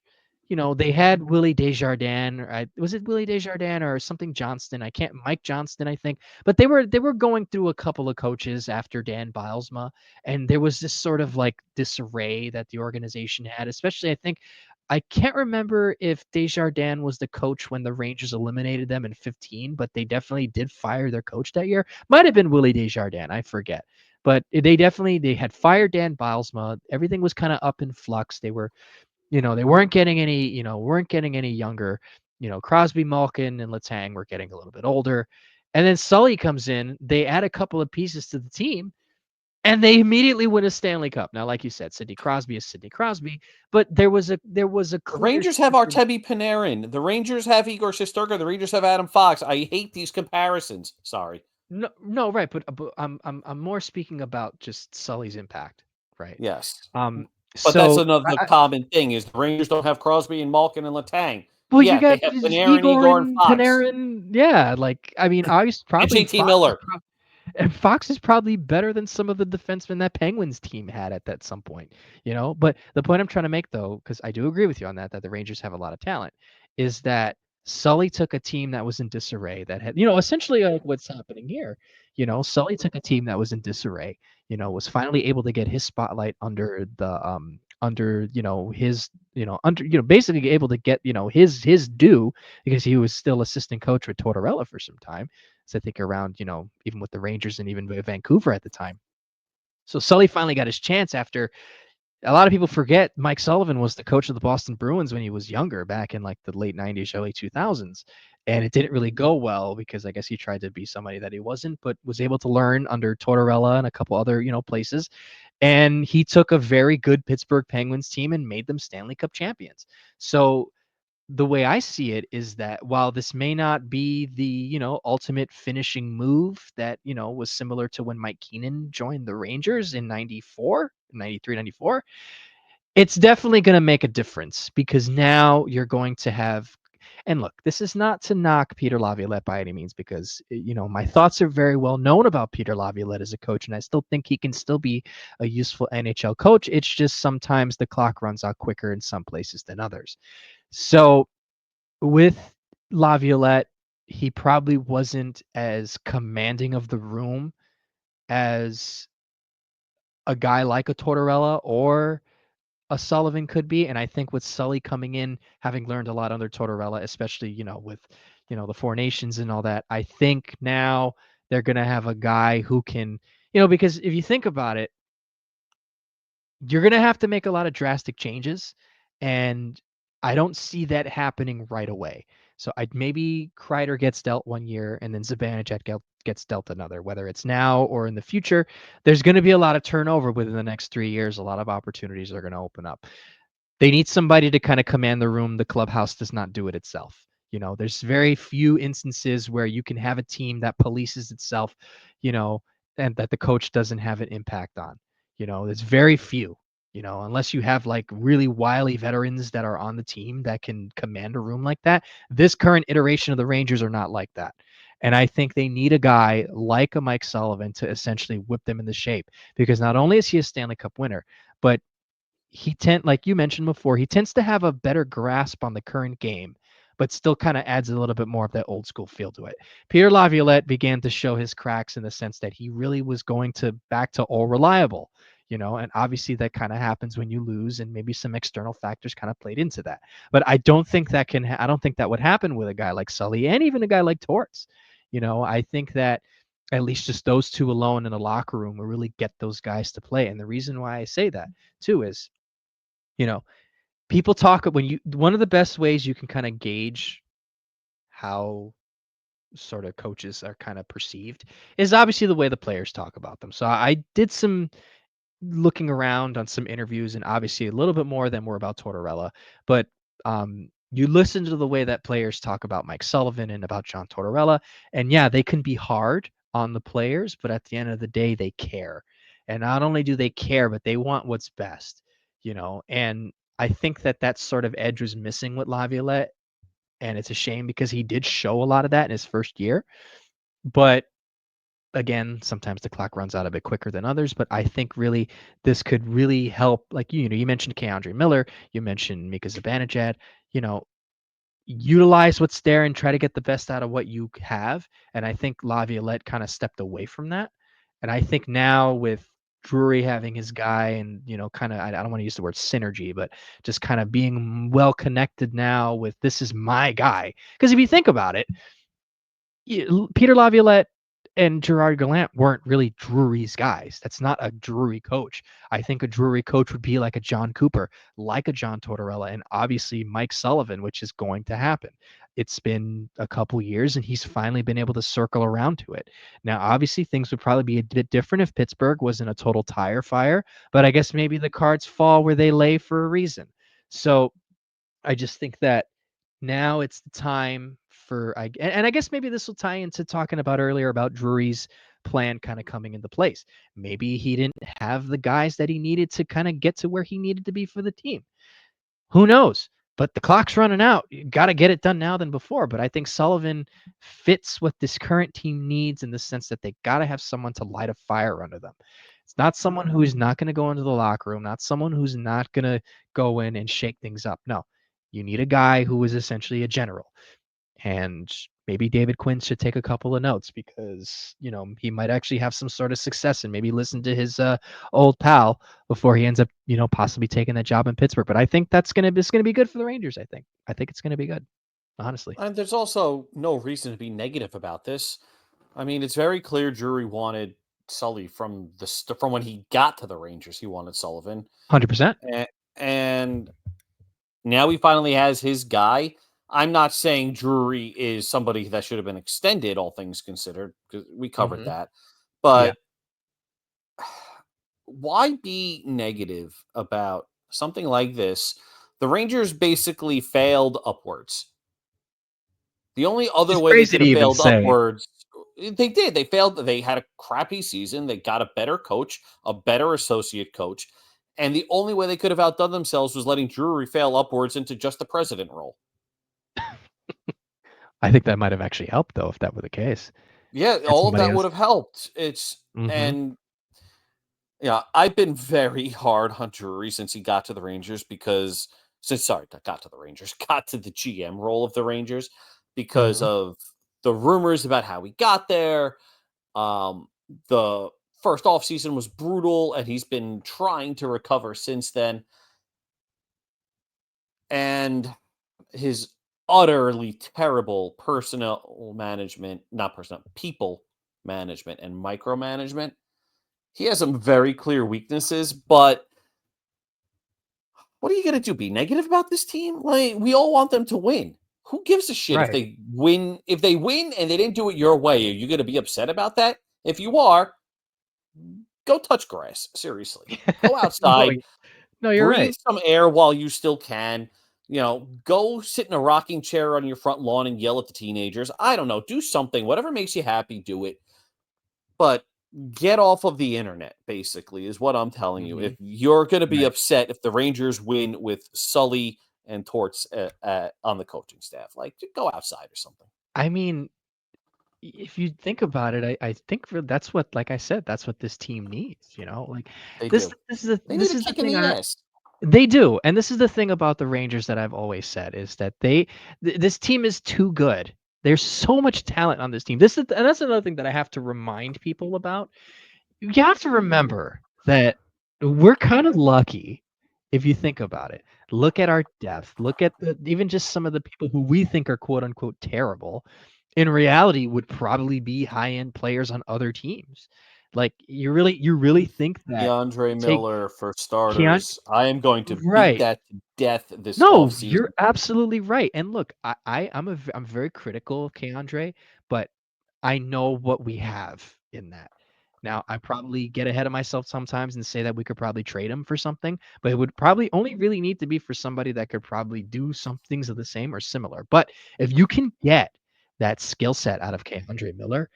Speaker 3: They had Willie Desjardins, or was it Willie Desjardins or something Johnston? Mike Johnston, I think. But they were going through a couple of coaches after Dan Bilesma, and there was this sort of like disarray that the organization had. Especially, I can't remember if Desjardins was the coach when the Rangers eliminated them in 15, but they definitely did fire their coach that year. Might have been Willie Desjardins, I forget. But they had fired Dan Bilesma. Everything was kind of up in flux. They were, they weren't getting any younger. Crosby, Malkin, and Letang were getting a little bit older. And then Sully comes in. They add a couple of pieces to the team, and they immediately win a Stanley Cup. Now, like you said, Sidney Crosby is Sidney Crosby, but there was a
Speaker 2: The
Speaker 3: clear
Speaker 2: Rangers have
Speaker 3: shift in-
Speaker 2: Artemi Panarin. The Rangers have Igor Shesterkin. The Rangers have Adam Fox. I hate these comparisons. Sorry.
Speaker 3: No, right, but I'm more speaking about just Sully's impact, right?
Speaker 2: Yes.
Speaker 3: Um,
Speaker 2: But that's
Speaker 3: so
Speaker 2: another
Speaker 3: I,
Speaker 2: common thing is the Rangers don't have Crosby and Malkin and Letang.
Speaker 3: well, you
Speaker 2: Yeah, they
Speaker 3: got
Speaker 2: have Panarin,
Speaker 3: Igor
Speaker 2: Igor, and
Speaker 3: and
Speaker 2: Fox.
Speaker 3: Panarin, yeah. Like, I mean, obviously,
Speaker 2: And
Speaker 3: probably
Speaker 2: JT Miller.
Speaker 3: And Fox is probably better than some of the defensemen that Penguins team had at some point, But the point I'm trying to make, though, because I do agree with you on that the Rangers have a lot of talent, is that Sully took a team that was in disarray that had, essentially like what's happening here. Sully took a team that was in disarray, was finally able to get his spotlight under his basically able to get his due because he was still assistant coach with Tortorella for some time. So I think around, even with the Rangers and even Vancouver at the time. So Sully finally got his chance after a lot of people forget Mike Sullivan was the coach of the Boston Bruins when he was younger, back in like the late 90s, early 2000s. And it didn't really go well because I guess he tried to be somebody that he wasn't, but was able to learn under Tortorella and a couple other, places. And he took a very good Pittsburgh Penguins team and made them Stanley Cup champions. So the way I see it is that while this may not be the, ultimate finishing move that, was similar to when Mike Keenan joined the Rangers in 94, 93, 94, it's definitely going to make a difference because now you're going to have, and look, this is not to knock Peter Laviolette by any means because, my thoughts are very well known about Peter Laviolette as a coach, and I still think he can still be a useful NHL coach. It's just sometimes the clock runs out quicker in some places than others. So with Laviolette, he probably wasn't as commanding of the room as a guy like a Tortorella or a Sullivan could be. And I think with Sully coming in, having learned a lot under Tortorella, especially, with, the Four Nations and all that, I think now they're going to have a guy who can, because if you think about it, you're going to have to make a lot of drastic changes. And I don't see that happening right away. So maybe Kreider gets dealt 1 year and then Zibanejad gets dealt another, whether it's now or in the future. There's going to be a lot of turnover within the next 3 years. A lot of opportunities are going to open up. They need somebody to kind of command the room. The clubhouse does not do it itself. There's very few instances where you can have a team that polices itself, and that the coach doesn't have an impact on. There's very few, unless you have like really wily veterans that are on the team that can command a room like that. This current iteration of the Rangers are not like that. And I think they need a guy like a Mike Sullivan to essentially whip them into shape because not only is he a Stanley Cup winner, but like you mentioned before, he tends to have a better grasp on the current game, but still kind of adds a little bit more of that old school feel to it. Peter Laviolette began to show his cracks in the sense that he really was going back to all reliable, and obviously that kind of happens when you lose, and maybe some external factors kind of played into that. But I don't think I don't think that would happen with a guy like Sully and even a guy like Torts. I think that at least just those two alone in a locker room will really get those guys to play. And the reason why I say that too is, you know, people talk one of the best ways you can kind of gauge how sort of coaches are kind of perceived is obviously the way the players talk about them. So I did some looking around on some interviews, and obviously a little bit more than were about Tortorella, but you listen to the way that players talk about Mike Sullivan and about John Tortorella, and yeah, they can be hard on the players, but at the end of the day, they care. And not only do they care, but they want what's best, and I think that sort of edge was missing with Laviolette, and it's a shame because he did show a lot of that in his first year. But again, sometimes the clock runs out a bit quicker than others, but I think really this could really help. Like, you mentioned Keandre Miller, you mentioned Mika Zibanejad, utilize what's there and try to get the best out of what you have. And I think Laviolette kind of stepped away from that. And I think now with Drury having his guy and, kind of, I don't want to use the word synergy, but just kind of being well connected now with this is my guy. Because if you think about it, Peter Laviolette and Gerard Gallant weren't really Drury's guys. That's not a Drury coach. I think a Drury coach would be like a John Cooper, like a John Tortorella, and obviously Mike Sullivan, which is going to happen. It's been a couple years, and he's finally been able to circle around to it. Now, obviously, things would probably be a bit different if Pittsburgh was in a total tire fire, but I guess maybe the cards fall where they lay for a reason. So I just think that now it's the time for and I guess maybe this will tie into talking about earlier about Drury's plan kind of coming into place. Maybe he didn't have the guys that he needed to kind of get to where he needed to be for the team. Who knows? But the clock's running out. You got to get it done now than before. But I think Sullivan fits what this current team needs in the sense that they got to have someone to light a fire under them. It's not someone who's not going to go into the locker room, not someone who's not going to go in and shake things up. No, you need a guy who is essentially a general. And maybe David Quinn should take a couple of notes because, he might actually have some sort of success and maybe listen to his old pal before he ends up, possibly taking that job in Pittsburgh. But I think it's going to be good for the Rangers. I think it's going to be good, honestly.
Speaker 2: And there's also no reason to be negative about this. I mean, it's very clear Drury wanted Sully from from when he got to the Rangers. He wanted Sullivan,
Speaker 3: 100%.
Speaker 2: and now he finally has his guy. I'm not saying Drury is somebody that should have been extended, all things considered, because we covered that. But why be negative about something like this? The Rangers basically failed upwards. The only other way they could have failed upwards, they did. They failed. They had a crappy season. They got a better coach, a better associate coach. And the only way they could have outdone themselves was letting Drury fail upwards into just the president role.
Speaker 3: I think that might have actually helped, though, if that were the case.
Speaker 2: Yeah, all of that would have helped. And yeah, I've been very hard on Drury since he got to the Rangers got to the GM role of the Rangers because of the rumors about how he got there. The first offseason was brutal, and he's been trying to recover since then. And his utterly terrible people management and micromanagement. He has some very clear weaknesses, but what are you going to do? Be negative about this team? Like, we all want them to win. Who gives a shit if they win? If they win and they didn't do it your way, are you going to be upset about that? If you are, go touch grass. Seriously, go outside.
Speaker 3: No, you're
Speaker 2: breathe
Speaker 3: right.
Speaker 2: some air while you still can. Go sit in a rocking chair on your front lawn and yell at the teenagers. I don't know. Do something. Whatever makes you happy, do it. But get off of the internet, basically, is what I'm telling you. If you're going to be upset if the Rangers win with Sully and Torts on the coaching staff, like, go outside or something.
Speaker 3: I mean, if you think about it, I think that's what, like I said, that's what this team needs. Like this is the thing. They do, and this is the thing about the Rangers that I've always said is that this team is too good. There's so much talent on this team. And that's another thing that I have to remind people about. You have to remember that we're kind of lucky if you think about it. Look at our depth. Look at even just some of the people who we think are quote unquote terrible, in reality would probably be high-end players on other teams. Like you really think that
Speaker 2: DeAndre Miller for starters. I am going to beat that to death this offseason.
Speaker 3: You're absolutely right. And look, I'm very critical of Keandre, but I know what we have in that. Now, I probably get ahead of myself sometimes and say that we could probably trade him for something, but it would probably only really need to be for somebody that could probably do some things of the same or similar. But if you can get that skill set out of Keandre Miller,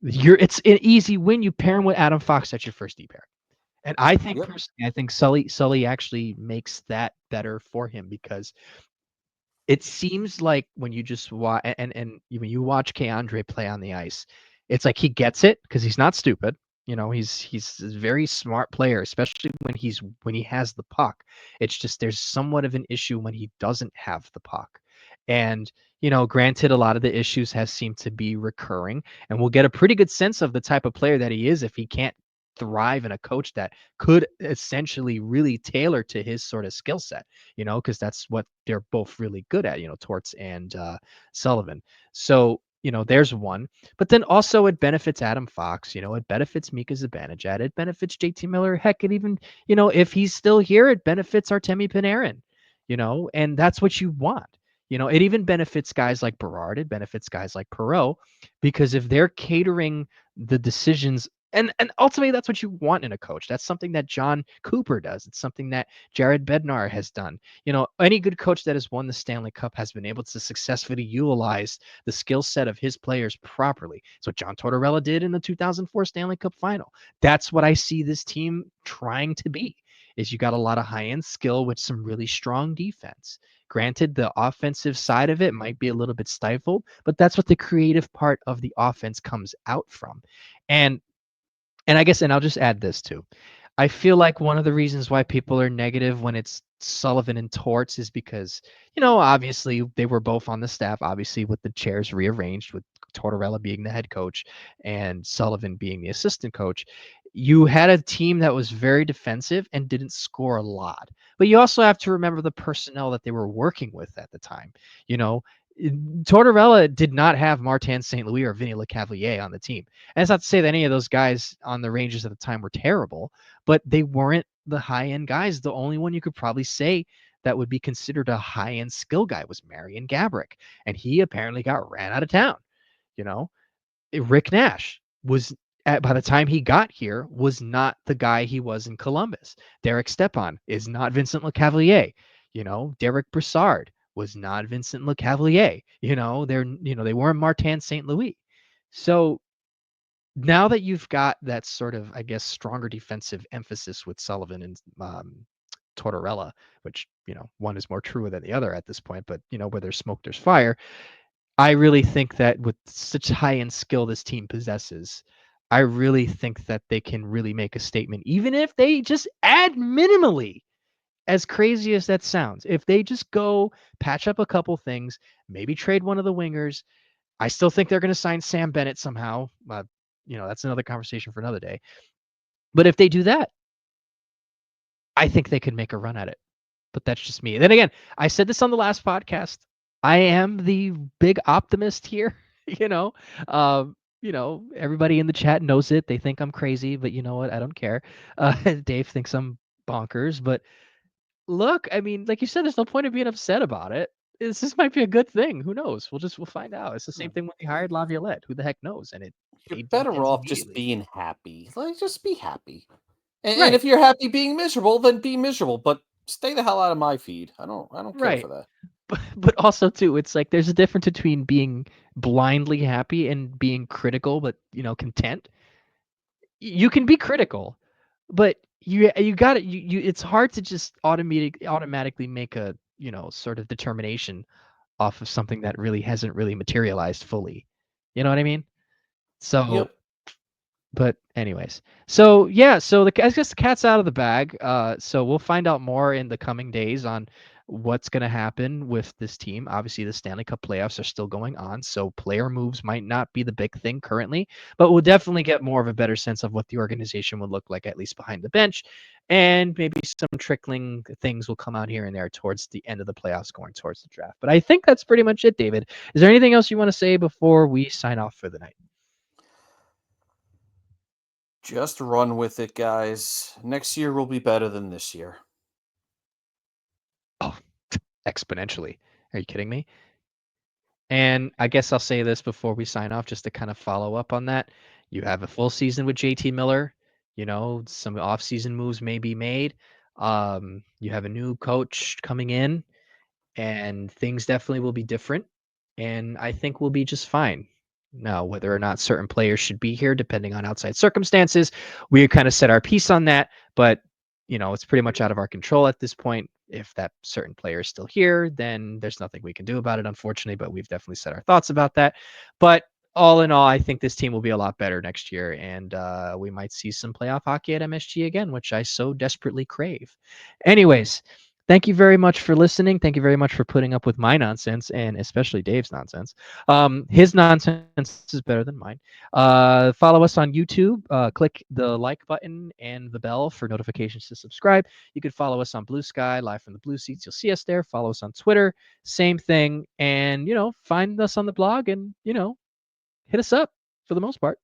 Speaker 3: it's an easy win. You pair him with Adam Fox, that's your first D pair. And I think personally, I think Sully actually makes that better for him because it seems like when you just watch and when you watch Keandre play on the ice, it's like he gets it because he's not stupid. He's a very smart player, especially when he has the puck. It's just there's somewhat of an issue when he doesn't have the puck. And granted, a lot of the issues have seemed to be recurring, and we'll get a pretty good sense of the type of player that he is if he can't thrive in a coach that could essentially really tailor to his sort of skill set, because that's what they're both really good at, Torts and Sullivan. So there's one. But then also it benefits Adam Fox, it benefits Mika Zibanejad, it benefits JT Miller. Heck, it even, if he's still here, it benefits Artemi Panarin, and that's what you want. It even benefits guys like Berard, it benefits guys like Perot, because if they're catering the decisions, and ultimately that's what you want in a coach. That's something that John Cooper does. It's something that Jared Bednar has done. Any good coach that has won the Stanley Cup has been able to successfully utilize the skill set of his players properly. It's what John Tortorella did in the 2004 Stanley Cup final. That's what I see this team trying to be, is you got a lot of high-end skill with some really strong defense. Granted, the offensive side of it might be a little bit stifled, but that's what the creative part of the offense comes out from. And I guess, and I'll just add this too. I feel like one of the reasons why people are negative when it's Sullivan and Torts is because, obviously they were both on the staff, obviously with the chairs rearranged, with Tortorella being the head coach and Sullivan being the assistant coach. You had a team that was very defensive and didn't score a lot. But you also have to remember the personnel that they were working with at the time. You know, Tortorella did not have Martin St. Louis or Vinny Lecavalier on the team. And it's not to say that any of those guys on the Rangers at the time were terrible, but they weren't the high-end guys. The only one you could probably say that would be considered a high-end skill guy was Marian Gaborik, and he apparently got ran out of town. You know, Rick Nash was by the time he got here was not the guy he was in Columbus. Derek Stepan is not Vincent Lecavalier. Derek Brassard was not Vincent Lecavalier. They weren't Martin St. Louis. So now that you've got that sort of, I guess, stronger defensive emphasis with Sullivan and Tortorella, which, one is more true than the other at this point, but, where there's smoke, there's fire. I really think that with such high-end skill this team possesses, I really think that they can really make a statement, even if they just add minimally, as crazy as that sounds. If they just go patch up a couple things, maybe trade one of the wingers. I still think they're going to sign Sam Bennett somehow. That's another conversation for another day. But if they do that, I think they could make a run at it. But that's just me. Then again, I said this on the last podcast. I am the big optimist here. Everybody in the chat knows it. They think I'm crazy, but you know what? I don't care. Dave thinks I'm bonkers, but look, I mean, like you said, there's no point of being upset about it. This might be a good thing. Who knows? We'll find out. It's the same thing when they hired Laviolette. Who the heck knows? And it
Speaker 2: You're
Speaker 3: paid
Speaker 2: better
Speaker 3: dividends
Speaker 2: off just
Speaker 3: immediately.
Speaker 2: being happy. Like, just be happy. And
Speaker 3: Right.
Speaker 2: if you're happy being miserable, then be miserable. But stay the hell out of my feed. I don't care
Speaker 3: Right.
Speaker 2: for that.
Speaker 3: But also too, it's like there's a difference between being blindly happy and being critical, but content. You can be critical, but you got it. You it's hard to just automatically make a sort of determination off of something that really hasn't really materialized fully. You know what I mean? So,
Speaker 2: Yep.
Speaker 3: but anyways, so yeah, so I guess the cat's out of the bag. So we'll find out more in the coming days on what's going to happen with this team. Obviously, the Stanley Cup playoffs are still going on, so player moves might not be the big thing currently, but we'll definitely get more of a better sense of what the organization would look like, at least behind the bench, and maybe some trickling things will come out here and there towards the end of the playoffs, going towards the draft. But I think that's pretty much it, David. Is there anything else you want to say before we sign off for the night?
Speaker 2: Just run with it, guys. Next year will be better than this year.
Speaker 3: Oh, exponentially. Are you kidding me? And I guess I'll say this before we sign off, just to kind of follow up on that. You have a full season with JT Miller. Some off-season moves may be made. You have a new coach coming in, and things definitely will be different. And I think we'll be just fine. Now, whether or not certain players should be here, depending on outside circumstances, we kind of set our piece on that. But it's pretty much out of our control at this point. If that certain player is still here, then there's nothing we can do about it, unfortunately. But we've definitely said our thoughts about that. But all in all, I think this team will be a lot better next year, and we might see some playoff hockey at MSG again, which I so desperately crave. Anyways, thank you very much for listening. Thank you very much for putting up with my nonsense, and especially Dave's nonsense. His nonsense is better than mine. Follow us on YouTube. Click the like button and the bell for notifications to subscribe. You can follow us on Blue Sky, live from the Blue Seats. You'll see us there. Follow us on Twitter. Same thing. And, find us on the blog and, hit us up for the most part.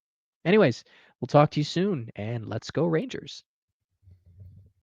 Speaker 3: Anyways, we'll talk to you soon, and let's go Rangers.